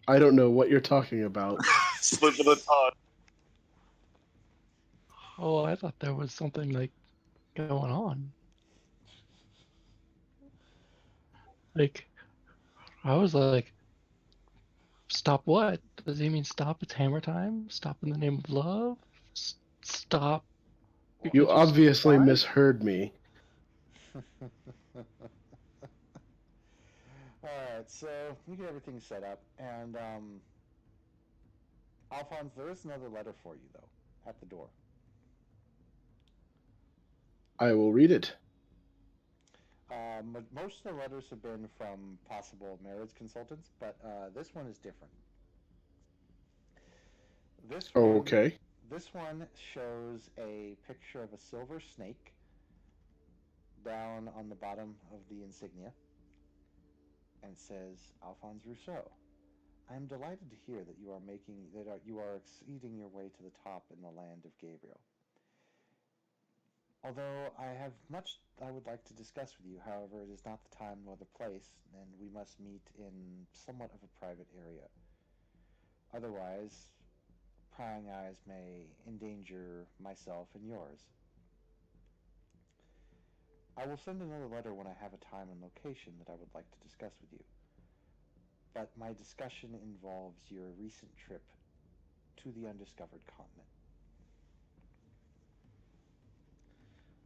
I don't know what you're talking about. Slip of the tongue. Oh, I thought there was something like going on. Like, I was like, stop what? Does he mean stop? It's hammer time? Stop in the name of love? Stop You because you said obviously goodbye? misheard me. Alright, so we get everything set up, and Alphonse, there is another letter for you, though, at the door. I will read it. Most of the letters have been from possible marriage consultants, but this one is different. This one, Okay. this one shows a picture of a silver snake down on the bottom of the insignia, and says, Alphonse Rousseau, I am delighted to hear that you are exceeding your way to the top in the land of Gabriel. Although I have much I would like to discuss with you, however, it is not the time nor the place, and we must meet in somewhat of a private area. Otherwise, prying eyes may endanger myself and yours. I will send another letter when I have a time and location that I would like to discuss with you. But my discussion involves your recent trip to the undiscovered continent.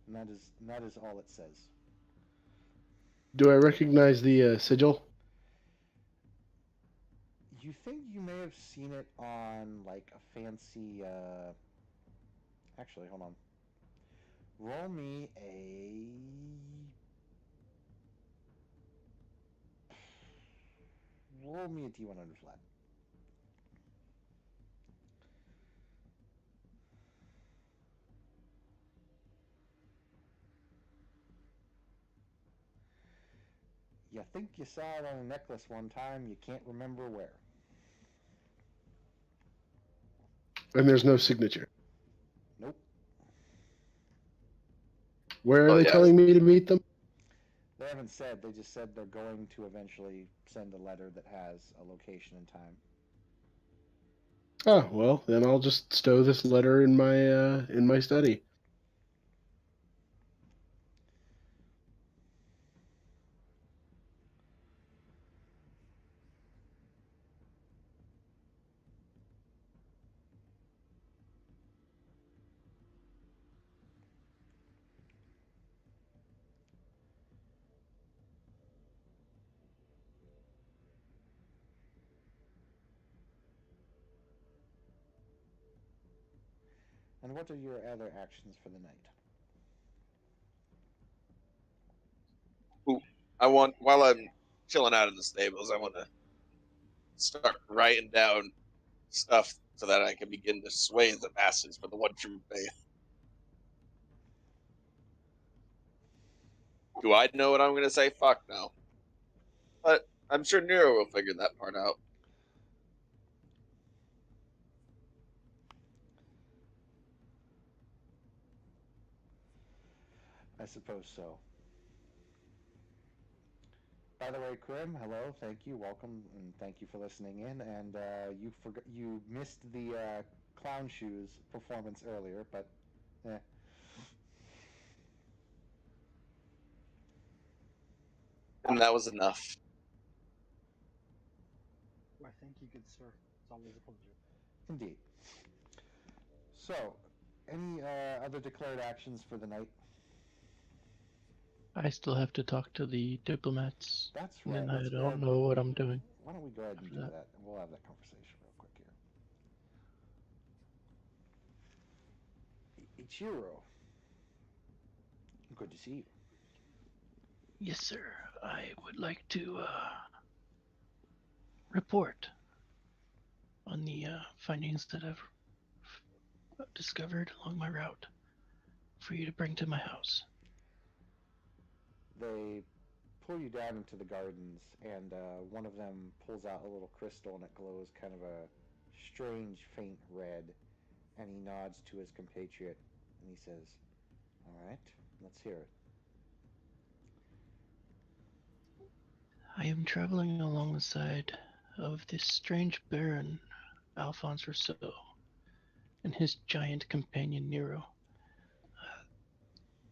And that is all it says. Do I recognize the sigil? You think you may have seen it on like a fancy actually, hold on. Roll me a D100 flat. You think you saw it on a necklace one time, you can't remember where. And there's no signature. Nope. Where are Oh, they yeah. telling me to meet them? They haven't said, they just said they're going to eventually send a letter that has a location and time. Oh, well, then I'll just stow this letter in my study. And what are your other actions for the night? While I'm chilling out in the stables, I want to start writing down stuff so that I can begin to sway the masses for the one true faith. Do I know what I'm going to say? Fuck no. But I'm sure Nero will figure that part out. I suppose so. By the way, Krim, hello, thank you, welcome, and thank you for listening in. And you missed the clown shoes performance earlier, but And that was enough. Why, thank you, good sir. It's always a pleasure. indeed. So, any other declared actions for the night? I still have to talk to the diplomats, That's and right. then I let's go don't ahead- know what I'm doing. Why don't we go ahead and after do that. that, and we'll have that conversation real quick here. Ichiro, good to see you. Yes, sir. I would like to report on the findings that I've discovered along my route for you to bring to my house. They pull you down into the gardens, and one of them pulls out a little crystal, and it glows kind of a strange, faint red. And he nods to his compatriot, and he says, "All right, let's hear it." I am traveling along the side of this strange Baron, Alphonse Rousseau, and his giant companion Nero.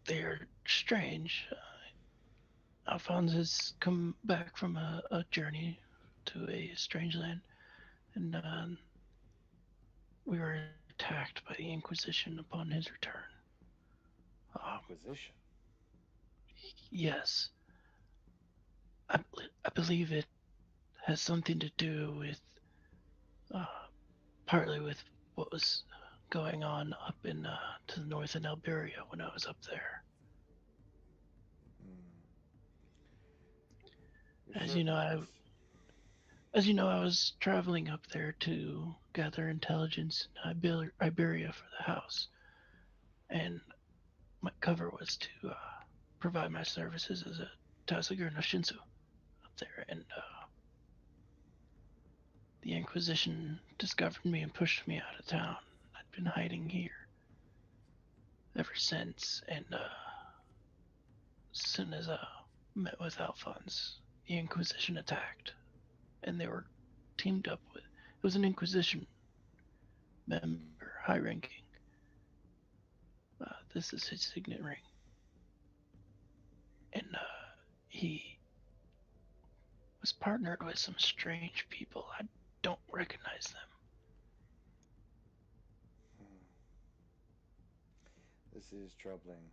They are strange. Alphonse has come back from a journey to a strange land, and we were attacked by the Inquisition upon his return. Inquisition. Yes, I believe it has something to do with, partly with what was going on up in to the north in Alberia when I was up there. You're As certain you know, of this? As you know, I was traveling up there to gather intelligence in Iberia for the house, and my cover was to provide my services as a Tasugur no Shinsu up there, and the Inquisition discovered me and pushed me out of town. I'd been hiding here ever since, and as soon as I met with Alphonse, the Inquisition attacked, and they were teamed up with. It was an Inquisition member, high ranking. This is his signet ring. And he was partnered with some strange people. I don't recognize them. This is troubling.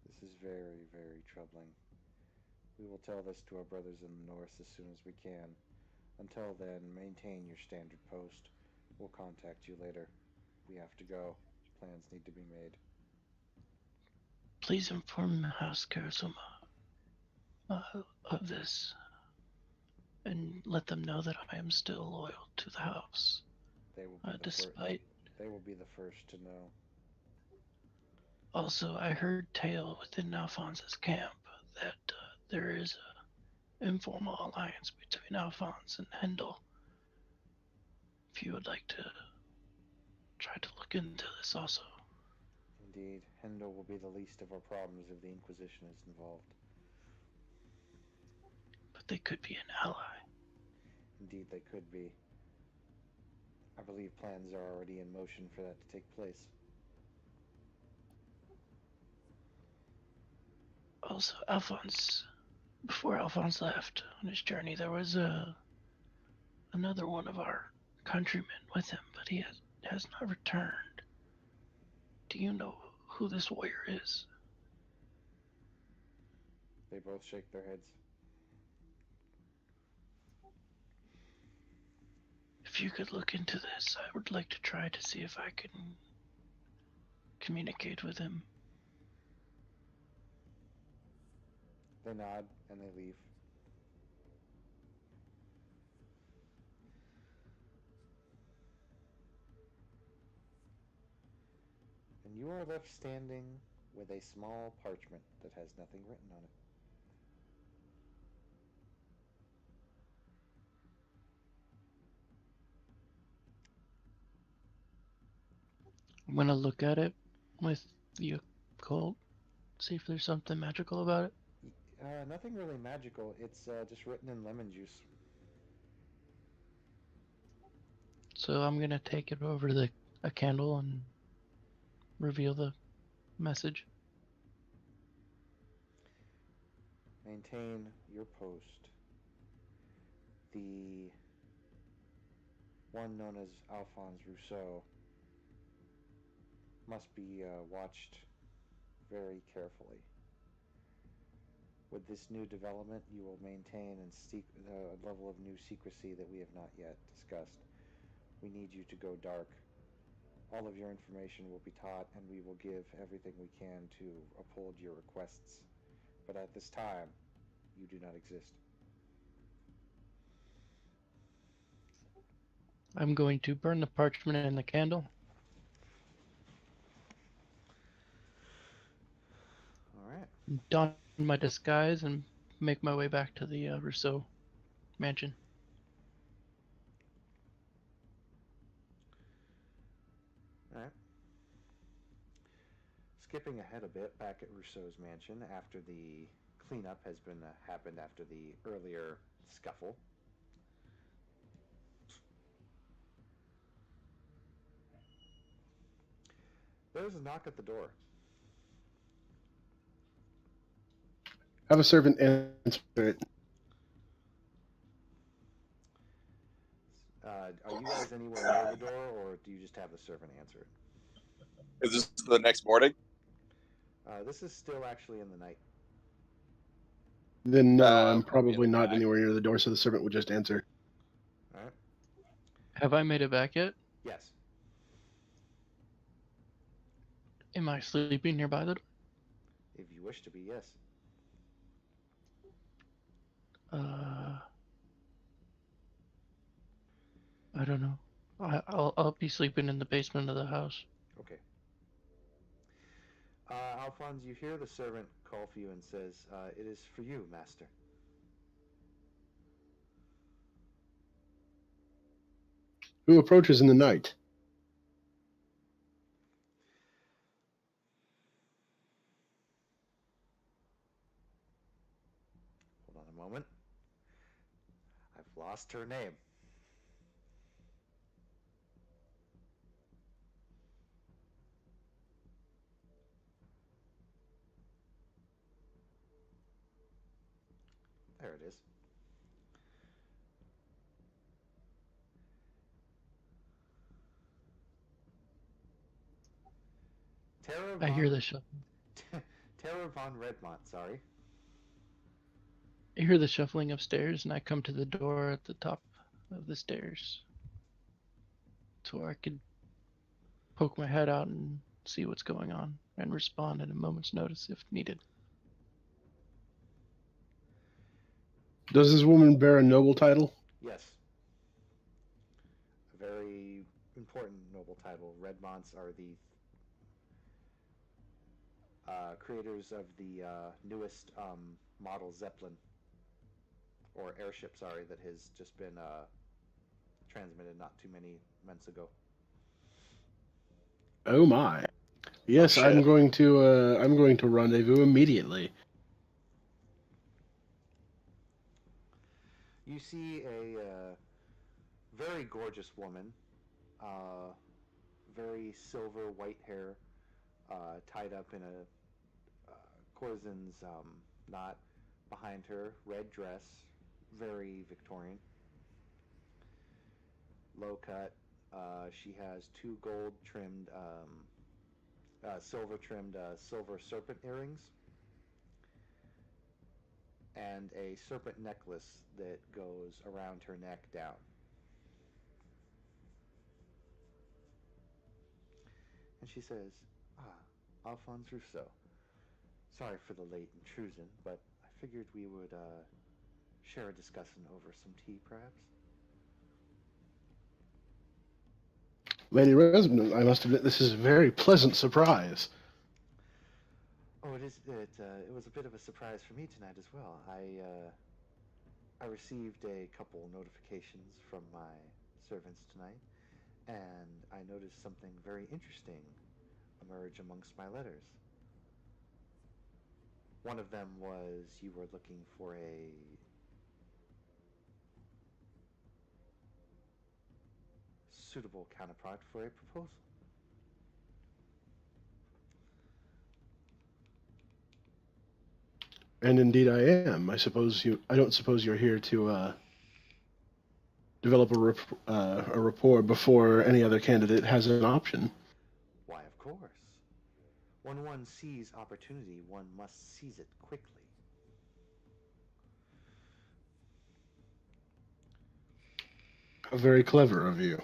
This is very, very troubling. We will tell this to our brothers in the north as soon as we can. Until then, maintain your standard post. We'll contact you later. We have to go. Plans need to be made. Please inform House Karasuma of this, and let them know that I am still loyal to the house. They will be Despite. They will be the first to know. Also, I heard tale within Alphonse's camp that there is an informal alliance between Alphonse and Hendel. If you would like to try to look into this also. Indeed, Hendel will be the least of our problems if the Inquisition is involved. But they could be an ally. Indeed, they could be. I believe plans are already in motion for that to take place. Also, Alphonse, before Alphonse left on his journey, there was another one of our countrymen with him, but he has not returned. Do you know who this warrior is? They both shake their heads. If you could look into this, I would like to try to see if I can communicate with him. They nod and they leave. And you are left standing with a small parchment that has nothing written on it. I'm gonna look at it with the occult, see if there's something magical about it. Nothing really magical. It's just written in lemon juice. So I'm gonna take it over to a candle and reveal the message. Maintain your post. The one known as Alphonse Rousseau must be watched very carefully. With this new development, you will maintain a level of new secrecy that we have not yet discussed. We need you to go dark. All of your information will be taught, and we will give everything we can to uphold your requests. But at this time, you do not exist. I'm going to burn the parchment and the candle. Alright. Don my disguise and make my way back to the Rousseau mansion. Alright. Skipping ahead a bit, back at Rousseau's mansion, after the cleanup has been happened after the earlier scuffle. There's a knock at the door. Have a servant answer it. Are you guys anywhere near the door, or do you just have the servant answer it? Is this the next morning? This is still actually in the night. Then no, I'm probably yeah, not back. anywhere near the door, so the servant would just answer. Alright. Have I made it back yet? Yes. Am I sleeping nearby the door? If you wish to be, yes. I don't know. I'll be sleeping in the basement of the house. Okay. Alphonse, you hear the servant call for you and says, it is for you, master. Who approaches in the night? Hold on a moment. I've lost her name. There it is. Tara I hear the shuffling. Tara von Redmont, sorry. I hear the shuffling upstairs, and I come to the door at the top of the stairs, to where I could poke my head out and see what's going on, and respond at a moment's notice if needed. Does this woman bear a noble title? Yes. A very important noble title. Redmonts are the creators of the newest model Zeppelin, or airship, sorry, that has just been transmitted not too many months ago. Oh my! Yes, Oh, I'm shit. going to rendezvous immediately. You see a very gorgeous woman, very silver white hair, tied up in a courtesan's knot behind her, red dress, very Victorian, low cut. She has two gold trimmed, silver trimmed silver serpent earrings, and a serpent necklace that goes around her neck down. And she says, Alphonse Rousseau. Sorry for the late intrusion, but I figured we would share a discussion over some tea, perhaps. Lady Resident, I must admit this is a very pleasant surprise. Oh, it was a bit of a surprise for me tonight as well. I received a couple notifications from my servants tonight, and I noticed something very interesting emerge amongst my letters. One of them was you were looking for a suitable counterpart for a proposal. And indeed I am. I don't suppose you're here to develop a rapport before any other candidate has an option. Why, of course. When one sees opportunity, one must seize it quickly. Very clever of you.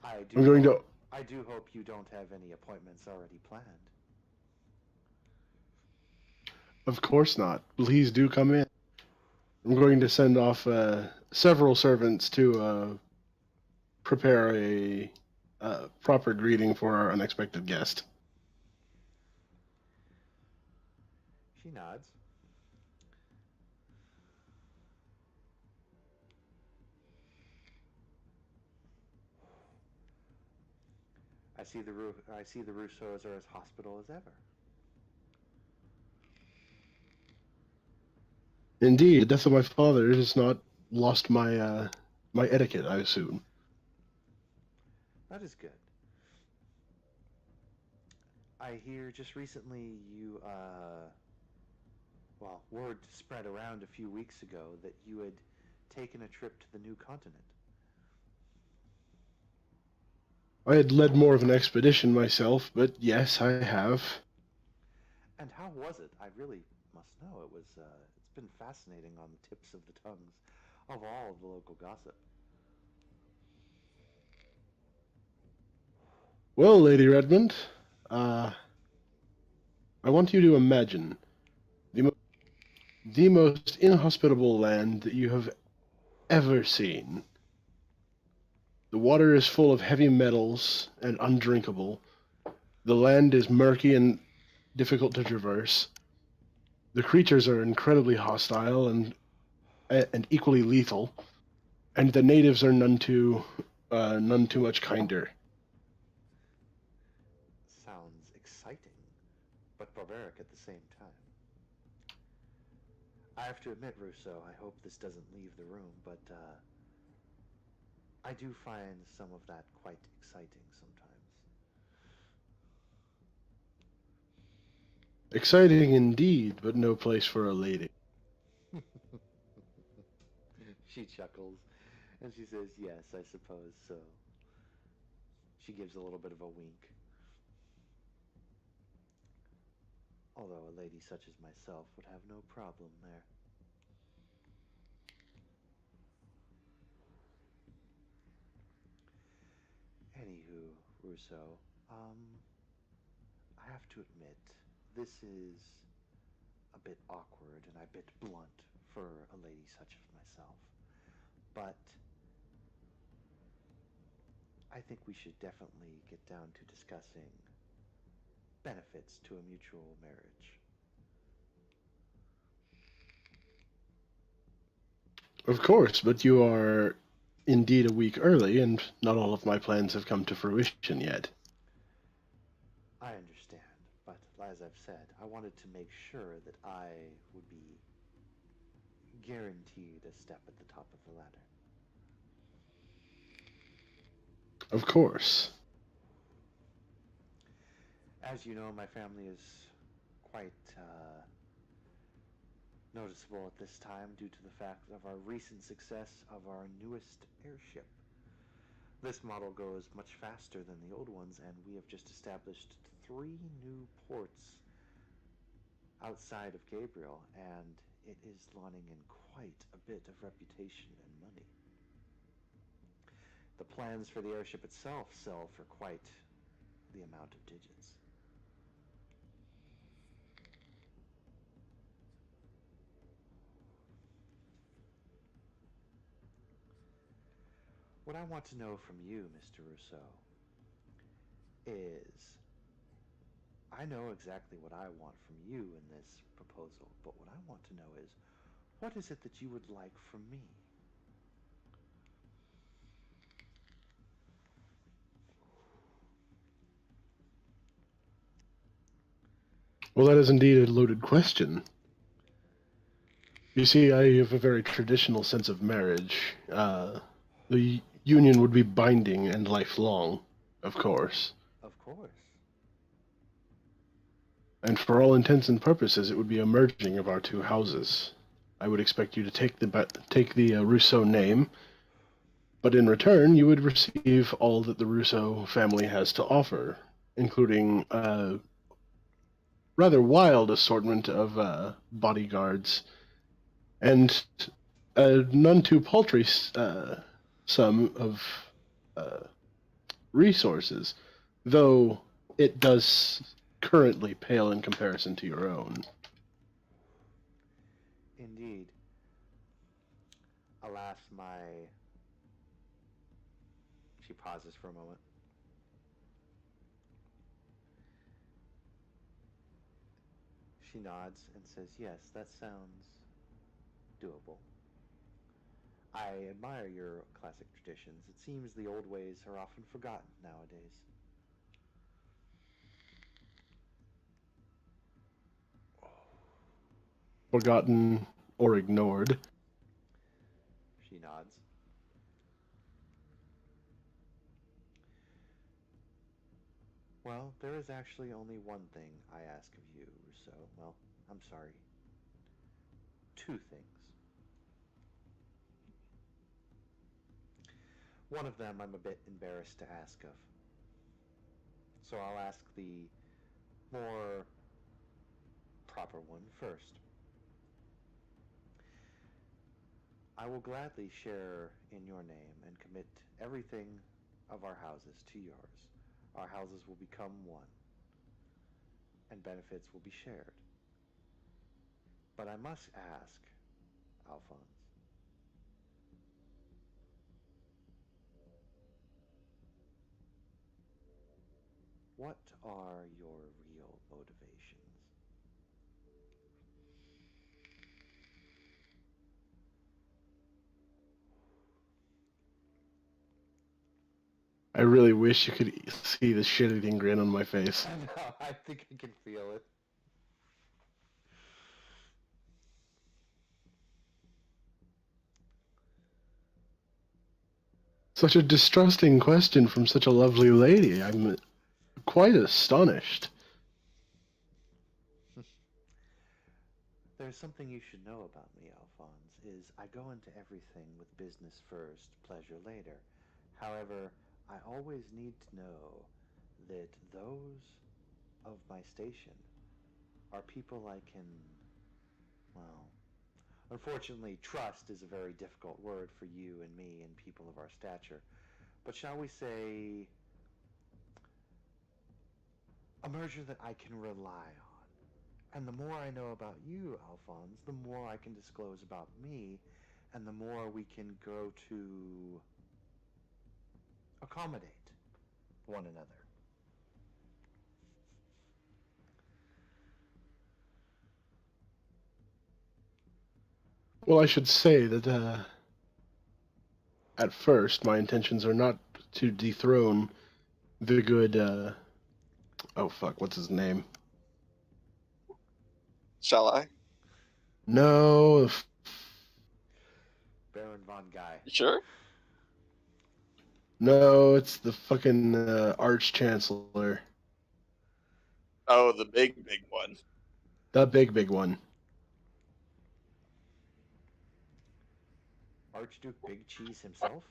I I'm going to. do hope you don't have any appointments already planned. Of course not. Please do come in. I'm going to send off several servants to prepare a proper greeting for our unexpected guest. She nods. I see the Rousseaus are as hospitable as ever. Indeed, the death of my father has not lost my my etiquette, I assume. That is good. I hear just recently you, well, word spread around a few weeks ago that you had taken a trip to the new continent. I had led more of an expedition myself, but yes, I have. And how was it? I really must know. It's been fascinating on the tips of the tongues of all of the local gossip. Well, Lady Redmond, I want you to imagine the, the most inhospitable land that you have ever seen. The water is full of heavy metals and undrinkable. The land is murky and difficult to traverse. The creatures are incredibly hostile and equally lethal, and the natives are none too much kinder. Sounds exciting, but barbaric at the same time. I have to admit, Rousseau, I hope this doesn't leave the room, but I do find some of that quite exciting sometimes. Exciting indeed, but no place for a lady. She chuckles, and she says, yes, I suppose so. She gives a little bit of a wink. Although a lady such as myself would have no problem there. Anywho, Rousseau, I have to admit, this is a bit awkward and a bit blunt for a lady such as myself. But I think we should definitely get down to discussing benefits to a mutual marriage. Of course, but you are indeed a week early, and not all of my plans have come to fruition yet. I understand, but as I've said, I wanted to make sure that I would be guaranteed a step at the top of the ladder. Of course. As you know, my family is quite noticeable at this time due to the fact of our recent success of our newest airship. This model goes much faster than the old ones, and we have just established 3 new ports outside of Gabriel, and it is running in quite a bit of reputation and money. The plans for the airship itself sell for quite the amount of digits. What I want to know from you, Mr. Rousseau, is I know exactly what I want from you in this proposal, but what I want to know is what is it that you would like from me? Well, that is indeed a loaded question. You see, I have a very traditional sense of marriage. The union would be binding and lifelong, of course. Of course. And for all intents and purposes, it would be a merging of our two houses. I would expect you to take the Rousseau name, but in return, you would receive all that the Rousseau family has to offer, including a rather wild assortment of bodyguards and a none too paltry sum of resources, though it does currently pale in comparison to your own. Indeed. Alas, She pauses for a moment. She nods and says, yes, that sounds doable. I admire your classic traditions. It seems the old ways are often forgotten nowadays. Forgotten or ignored. She nods. Well, there is actually only one thing I ask of you, Rousseau. Well, I'm sorry. Two things. One of them I'm a bit embarrassed to ask of. So I'll ask the more proper one first. I will gladly share in your name and commit everything of our houses to yours. Our houses will become one, and benefits will be shared. But I must ask, Alphonse, what are your real motivations? I really wish you could see the shit-eating grin on my face. I know, I think I can feel it. Such a distrusting question from such a lovely lady. I'm quite astonished. There's something you should know about me, Alphonse, is I go into everything with business first, pleasure later. However, I always need to know that those of my station are people I can, well, unfortunately, trust is a very difficult word for you and me and people of our stature. But shall we say, a merger that I can rely on. And the more I know about you, Alphonse, the more I can disclose about me, and the more we can grow to accommodate one another. Well, I should say that at first my intentions are not to dethrone the good, oh fuck, what's his name? Shall I? No, Baron von Guy. You sure? no, it's the fucking Arch-Chancellor. Oh, the big one. The big one. Archduke Big Cheese himself?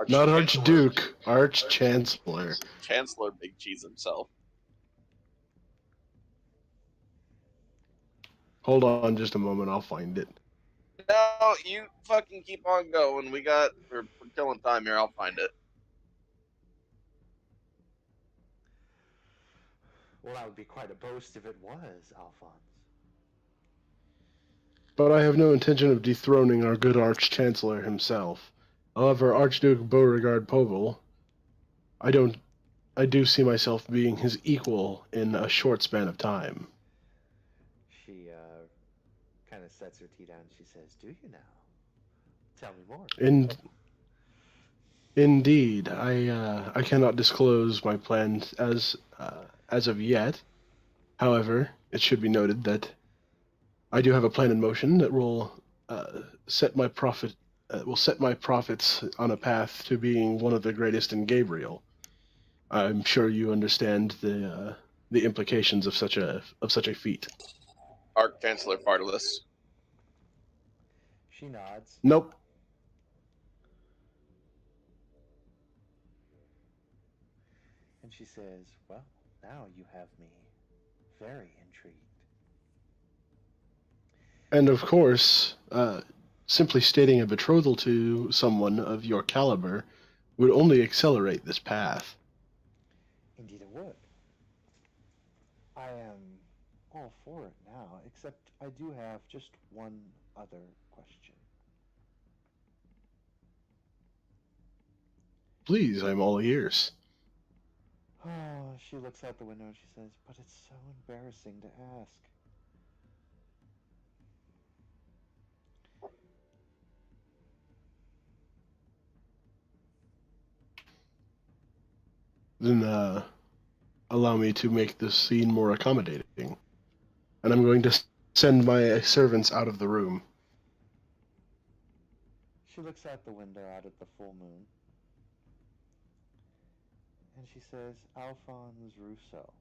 Not Archchancellor. Archduke, Arch-Chancellor. Chancellor Big Cheese himself. Hold on just a moment, I'll find it. No, you fucking keep on going. We're killing time here. I'll find it. Well, that would be quite a boast if it was, Alphonse. But I have no intention of dethroning our good Arch-Chancellor himself. However, Archduke Beauregard Povel, I do see myself being his equal in a short span of time. She kind of sets her tea down. She says, "Do you now? Tell me more." Indeed, I cannot disclose my plans as of yet. However, it should be noted that I do have a plan in motion that will set my profits on a path to being one of the greatest in Gabriel. I'm sure you understand the implications of such a feat. Arch-Chancellor Fartalus. She nods. Nope. And she says, "Well, now you have me very intrigued." And of course, simply stating a betrothal to someone of your caliber would only accelerate this path. Indeed it would. I am all for it now, except I do have just one other question. Please, I'm all ears. Oh, she looks out the window and she says, "But it's so embarrassing to ask." Then allow me to make this scene more accommodating. And I'm going to send my servants out of the room. She looks out the window out at the full moon. And she says, "Alphonse Rousseau."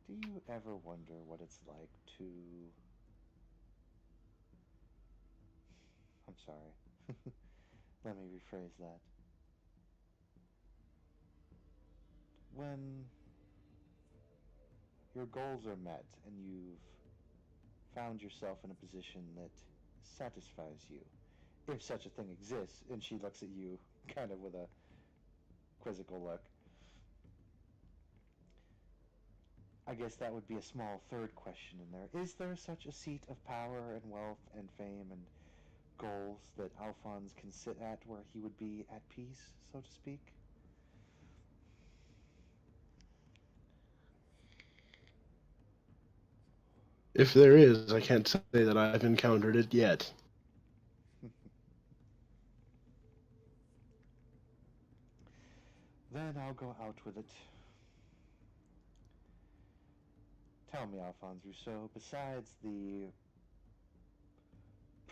Do you ever wonder what it's like to... I'm sorry. Let me rephrase that. When your goals are met and you've found yourself in a position that satisfies you, if such a thing exists, and she looks at you kind of with a quizzical look. I guess that would be a small third question in there. Is there such a seat of power and wealth and fame and goals that Alphonse can sit at where he would be at peace, so to speak? If there is, I can't say that I've encountered it yet. Then I'll go out with it. Tell me, Alphonse Rousseau, besides the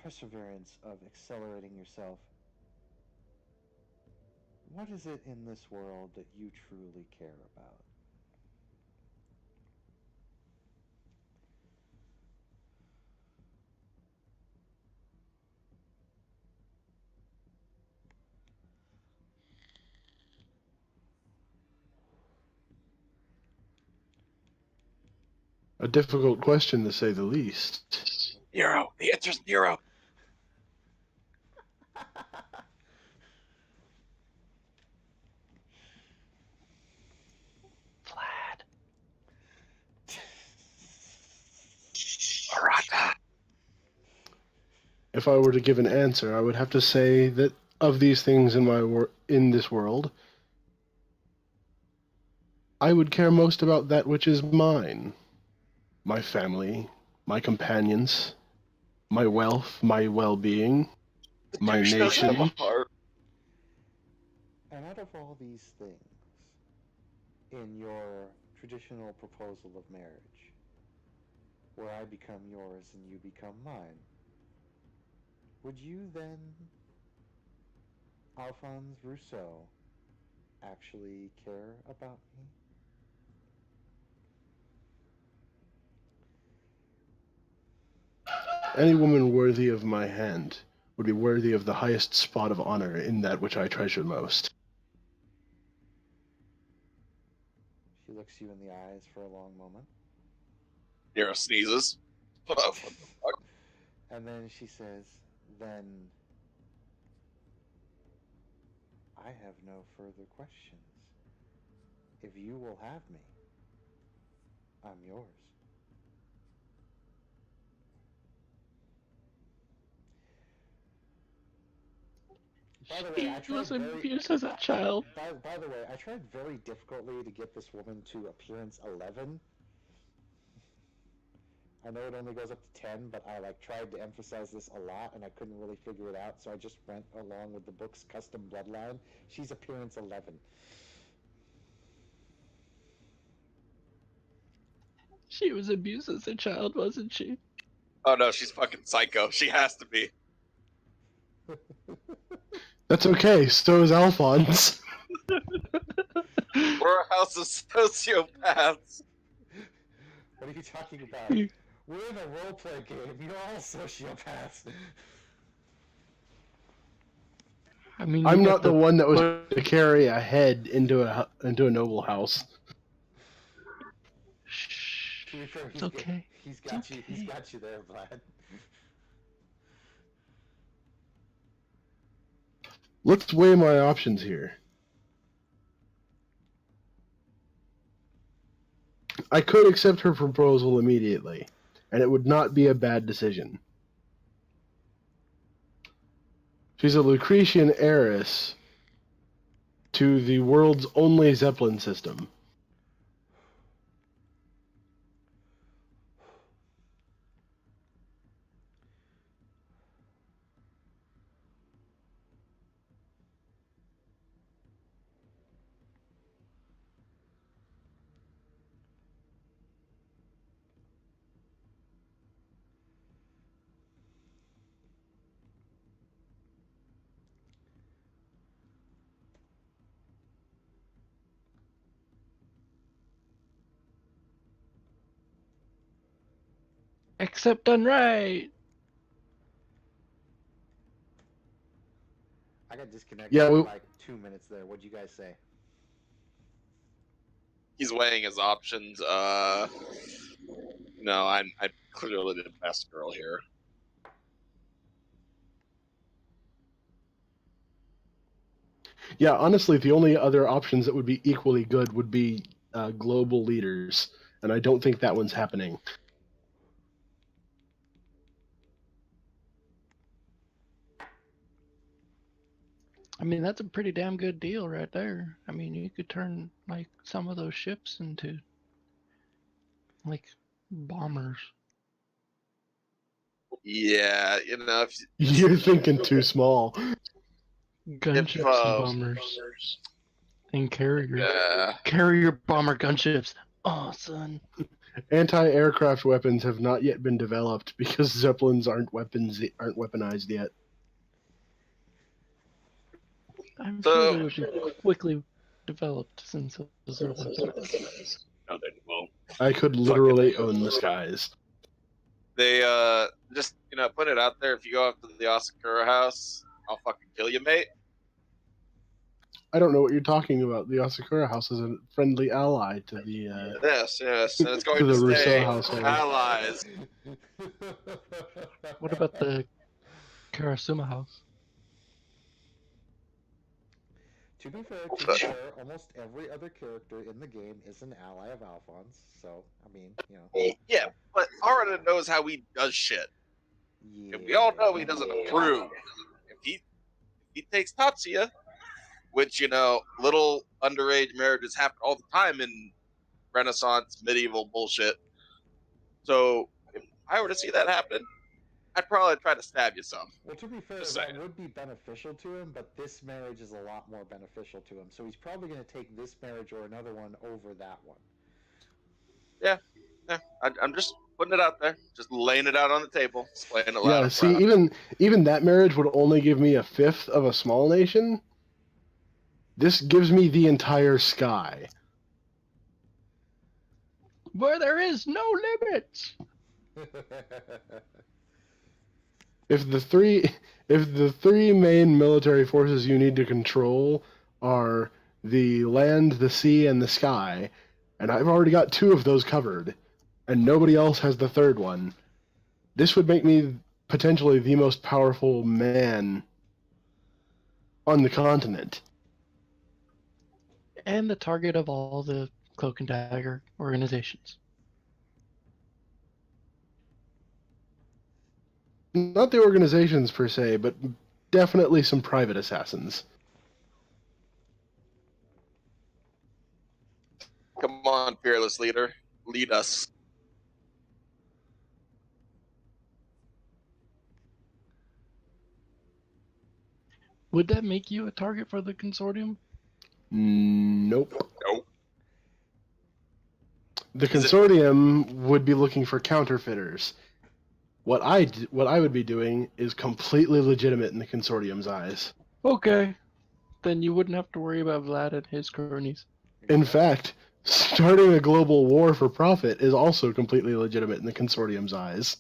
perseverance of accelerating yourself, what is it in this world that you truly care about? A difficult question, to say the least. Nero. The answer's Nero. Vlad. Arata. If I were to give an answer, I would have to say that of these things in this world, I would care most about that which is mine. My family, my companions, my wealth, my well-being, my Douche doesn't have nation. a heart. And out of all these things, in your traditional proposal of marriage, where I become yours and you become mine, would you then, Alphonse Rousseau, actually care about me? Any woman worthy of my hand would be worthy of the highest spot of honor in that which I treasure most. She looks you in the eyes for a long moment. Nero sneezes. What the fuck? And then she says, then I have no further questions. If you will have me, I'm yours. By the way, I He was tried very. abused as a child. By the way, I tried very difficultly to get this woman to appearance 11. I know it only goes up to 10, but I tried to emphasize this a lot, and I couldn't really figure it out, so I just went along with the book's custom bloodline. She's appearance 11. She was abused as a child, wasn't she? Oh no, she's fucking psycho. She has to be. That's okay. So is Alphonse. We're a house of sociopaths. What are you talking about? We're in a roleplay game. You're all sociopaths. I mean, I'm not the one that was to carry a head into a noble house. Shh. To be fair, It's okay. He's got It's you. okay. He's got you there, Vlad. Let's weigh my options here. I could accept her proposal immediately, and it would not be a bad decision. She's a Lucretian heiress to the world's only Zeppelin system. Except done right. I got disconnected Yeah, for we- like 2 minutes there. What'd you guys say? He's weighing his options. No, I'm clearly the best girl here. Yeah, honestly, the only other options that would be equally good would be global leaders, and I don't think that one's happening. I mean, that's a pretty damn good deal right there. I mean, you could turn like some of those ships into like bombers. Yeah, you know, if You're thinking too small. Gunships and bombers and carrier yeah, carrier bomber gunships. Oh, son. Anti-aircraft weapons have not yet been developed because Zeppelins aren't weaponized yet. I'm So- sure they would be quickly developed since those are weaponized. no, they won't. I could literally own the skies. They just put it out there. If you go up to the Asakura house, I'll fucking kill you, mate. I don't know what you're talking about. The Asakura house is a friendly ally to the. Yes, and it's going To to, the Rousseau stay household. allies. What about the Karasuma house? To be fair, almost every other character in the game is an ally of Alphonse. So, I mean, Yeah, but Arada knows how he does shit. Yeah. And we all know he doesn't approve. If he takes Tatsuya, which little underage marriages happen all the time in Renaissance medieval bullshit. So if I were to see that happen, I'd probably try to stab you some. Well, to be fair, Just that saying. would be beneficial to him, but this marriage is a lot more beneficial to him. So he's probably going to take this marriage or another one over that one. Yeah, I'm just putting it out there, just laying it out on the table, displaying it loud. Yeah, and see, proud. even that marriage would only give me a fifth of a small nation. This gives me the entire sky. Where there is no limits. If the three main military forces you need to control are the land, the sea, and the sky, and I've already got 2 of those covered, and nobody else has the 3rd one. This would make me potentially the most powerful man on the continent. And the target of all the Cloak and Dagger organizations. Not the organizations per se, but definitely some private assassins. Come on, fearless leader. Lead us. Would that make you a target for the consortium? Nope. Nope. The Is it- consortium would be looking for counterfeiters. What I would be doing is completely legitimate in the consortium's eyes. Okay. Then you wouldn't have to worry about Vlad and his cronies. In fact, starting a global war for profit is also completely legitimate in the consortium's eyes.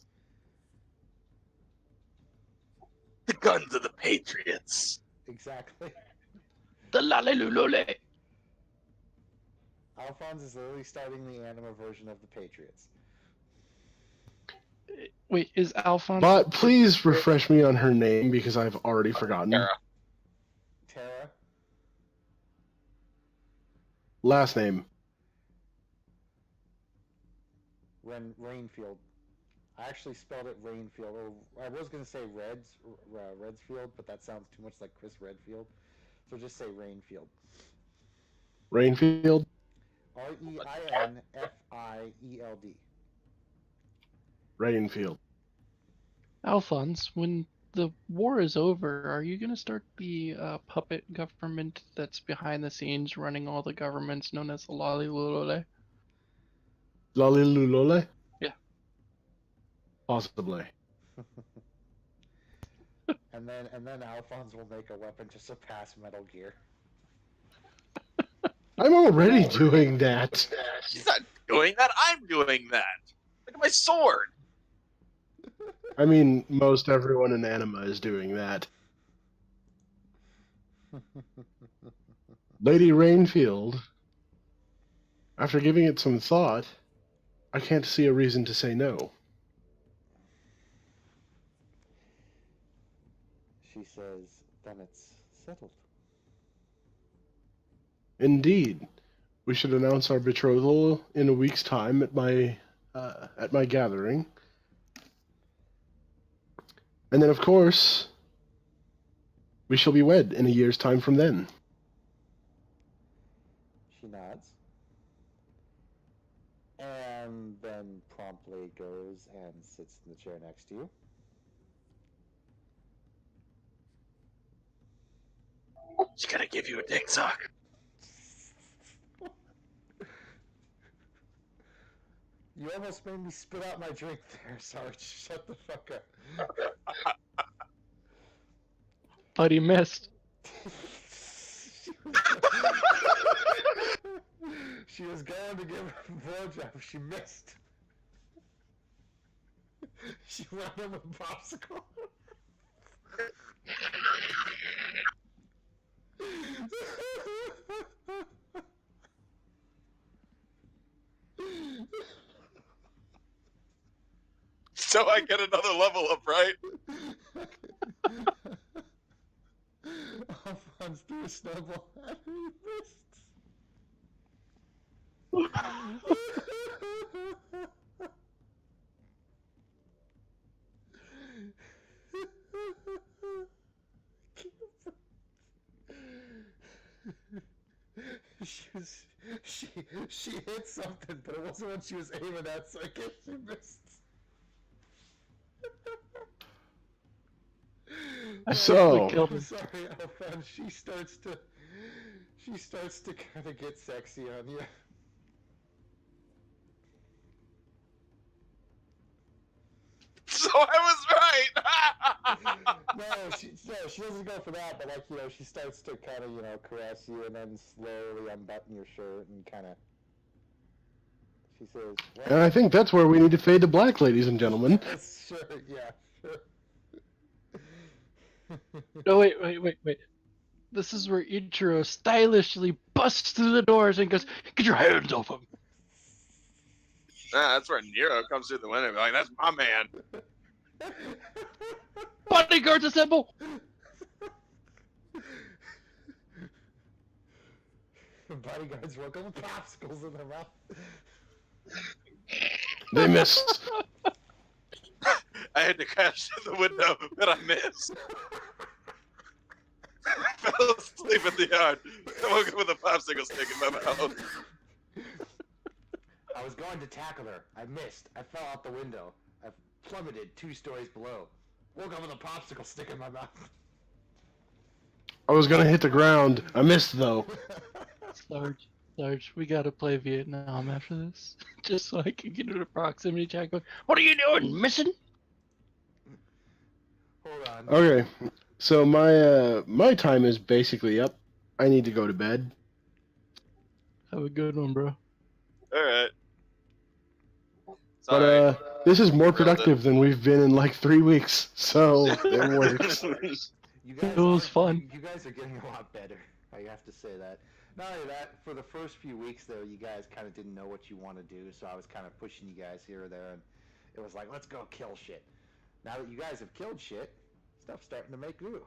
The guns of the Patriots. Exactly. The lalelulole. Alphonse is literally starting the anima version of the Patriots. Wait, is Alphonse? But please refresh me on her name because I've already forgotten. Tara. Tara, Last name. Rainfield. I actually spelled it Rainfield. Or I was gonna say Redsfield, but that sounds too much like Chris Redfield. So just say Rainfield. Rainfield. Reinfield. Rainfield. Alphonse, when the war is over, are you going to start the puppet government that's behind the scenes running all the governments known as the Lalilulole? Lalilulole? Yeah. Possibly. And then Alphonse will make a weapon to surpass Metal Gear. I'm already doing that. She's not doing that. I'm doing that. Look at my sword. I mean, most everyone in anima is doing that. Lady Rainfield, after giving it some thought, I can't see a reason to say no. She says, then it's settled. Indeed. We should announce our betrothal in a week's time at my gathering. And then, of course, we shall be wed in a year's time from then. She nods. And then promptly goes and sits in the chair next to you. She's gonna give you a dick suck. You almost made me spit out my drink there, Sarge. Shut the fuck up. But he missed. She was going to give him a blowjob. She missed. She went him a popsicle. So I get another level up, right? Alphonse threw a snowball at her. He missed. She hit something, but it wasn't what she was aiming at, so I guess she missed. I So- simply killed I'm him. sorry, Alphonse. She starts to kind of get sexy on you. So I was right. No, she doesn't go for that, but like, she starts to kind of, caress you and then slowly unbutton your shirt and kind of. She says, And I think that's where we need to fade to black, ladies and gentlemen. Sure, yeah, sure. No, wait. This is where Ichiro stylishly busts through the doors and goes, "Get your hands off him!" That's where Nero comes through the window. Like, that's my man. Bodyguards assemble! Bodyguards woke up with popsicles in their mouth. They missed. I had to crash through the window, but I missed. I fell asleep in the yard. I woke up with a popsicle stick in my mouth. I was going to tackle her. I missed. I fell out the window. I plummeted 2 stories below. Woke up with a popsicle stick in my mouth. I was gonna hit the ground. I missed though. Sarge, we gotta play Vietnam after this. Just so I can get in a proximity check. What are you doing? Missing? Hold on. Okay, so my time is basically up. I need to go to bed. Have a good one, bro. Alright. But this is more productive than we've been in like 3 weeks, so it works. You guys It was fun. You guys are getting a lot better. I have to say that. Not only that, for the first few weeks though, you guys kind of didn't know what you want to do, so I was kind of pushing you guys here or there, and it was like, let's go kill shit. Now that you guys have killed shit, stuff's starting to make new.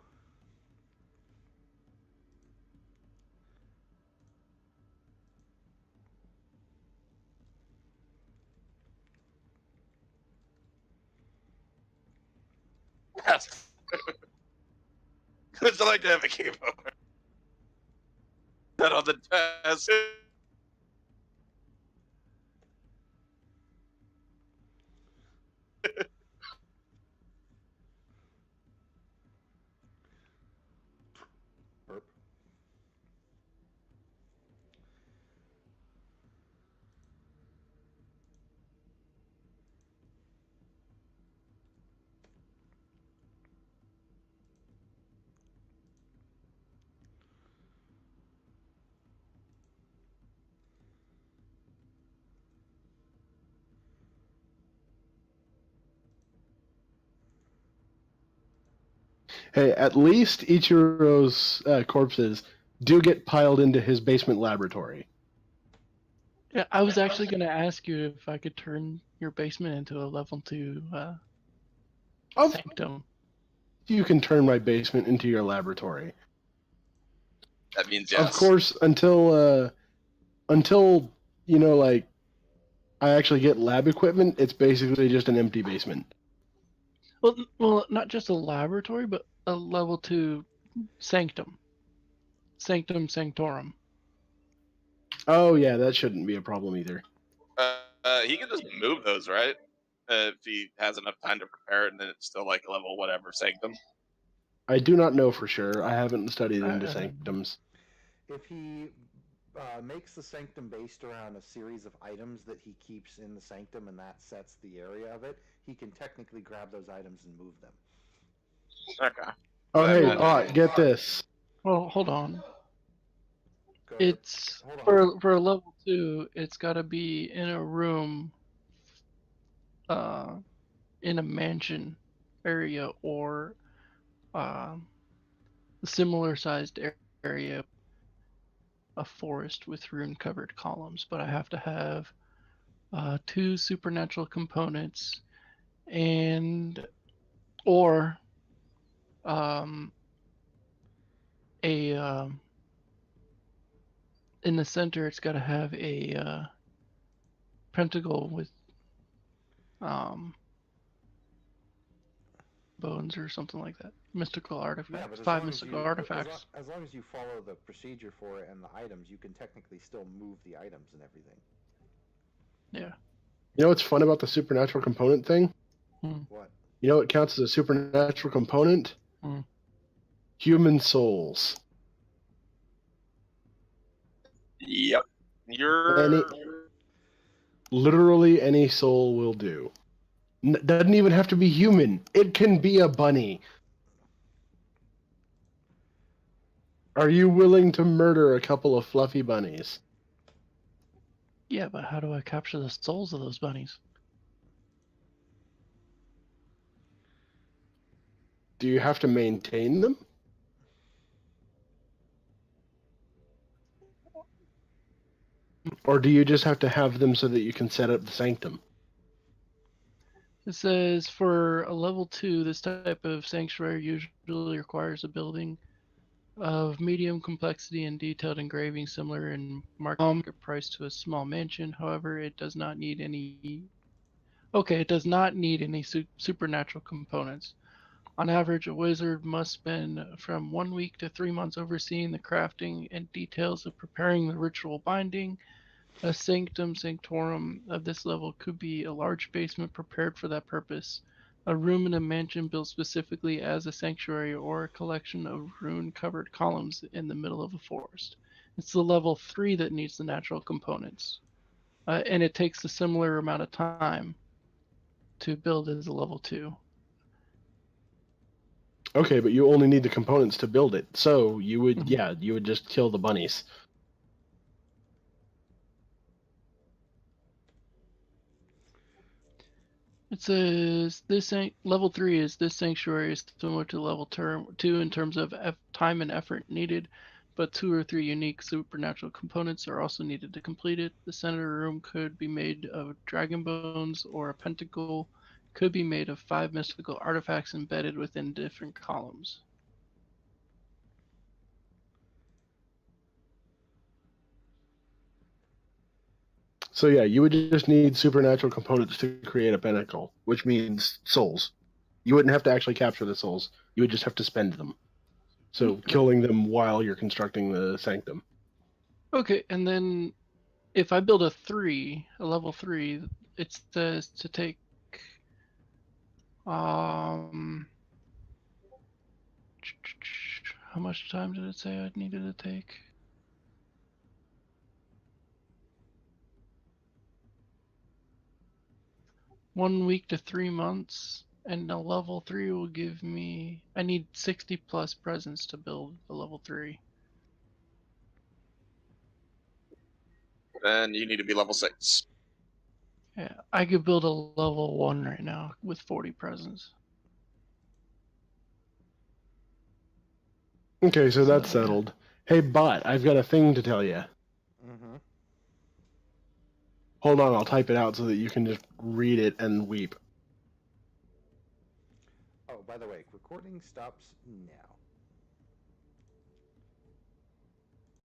That's I'd like to have a game over. That on the desk. Burp. Hey, at least Ichiro's corpses do get piled into his basement laboratory. Yeah, I was actually gonna ask you if I could turn your basement into a level 2 Of sanctum. you can turn my basement into your laboratory. That means yes. Of course, until you know, like I actually get lab equipment, it's basically just an empty basement. Well, not just a laboratory, but a level 2 sanctum. Sanctum sanctorum. Oh yeah, that shouldn't be a problem either. He can just move those, right? If he has enough time to prepare it, and then it's still like a level whatever sanctum. I do not know for sure. I haven't studied into Uh, sanctums. If he makes the sanctum based around a series of items that he keeps in the sanctum and that sets the area of it, he can technically grab those items and move them. Okay. Oh hey, Well, Bot, get this. Well, hold on. Go- It's hold on. for a level 2. It's got to be in a room, in a mansion area or a similar sized area, a forest with rune-covered columns. But I have to have 2 supernatural components and or a in the center it's got to have a pentacle with bones or something like that. Mystical artifacts. Yeah, but 5 mystical artifacts. As long as you follow the procedure for it and the items, you can technically still move the items and everything. Yeah. You know what's fun about the supernatural component thing? What? You know what counts as a supernatural component? Hmm. Human souls. Yep. You're. Literally any soul will do. Doesn't even have to be human. It can be a bunny. Are you willing to murder a couple of fluffy bunnies? Yeah, but how do I capture the souls of those bunnies? Do you have to maintain them? Or do you just have to have them so that you can set up the sanctum? It says for a level 2, this type of sanctuary usually requires a building of medium complexity and detailed engraving similar in market price to a small mansion. However, it does not need any. Okay, it does not need any supernatural components. On average, a wizard must spend from 1 week to 3 months overseeing the crafting and details of preparing the ritual binding. A sanctum sanctorum of this level could be a large basement prepared for that purpose, a room in a mansion built specifically as a sanctuary, or a collection of rune-covered columns in the middle of a forest. It's the level 3 that needs the natural components, and it takes a similar amount of time to build as a level 2. Okay, but you only need the components to build it. So you would, Mhm. yeah, you would just kill the bunnies. It says this level 3 is this sanctuary is similar to level 2 in terms of time and effort needed, but 2 or 3 unique supernatural components are also needed to complete it. The center room could be made of dragon bones, or a pentacle could be made of 5 mystical artifacts embedded within different columns. So yeah, you would just need supernatural components to create a pinnacle, which means souls. You wouldn't have to actually capture the souls. You would just have to spend them. So killing them while you're constructing the sanctum. Okay, and then if I build a level 3, it says to take how much time did it say I needed to take? One week to 3 months, and a level 3 will give me. I need 60 plus presents to build a level 3. And you need to be level 6. Yeah, I could build a level 1 right now with 40 presents. Okay, so that's So, yeah. settled. Hey, bot, I've got a thing to tell you. Mm-hmm. Hold on, I'll type it out so that you can just read it and weep. Oh, by the way, recording stops now.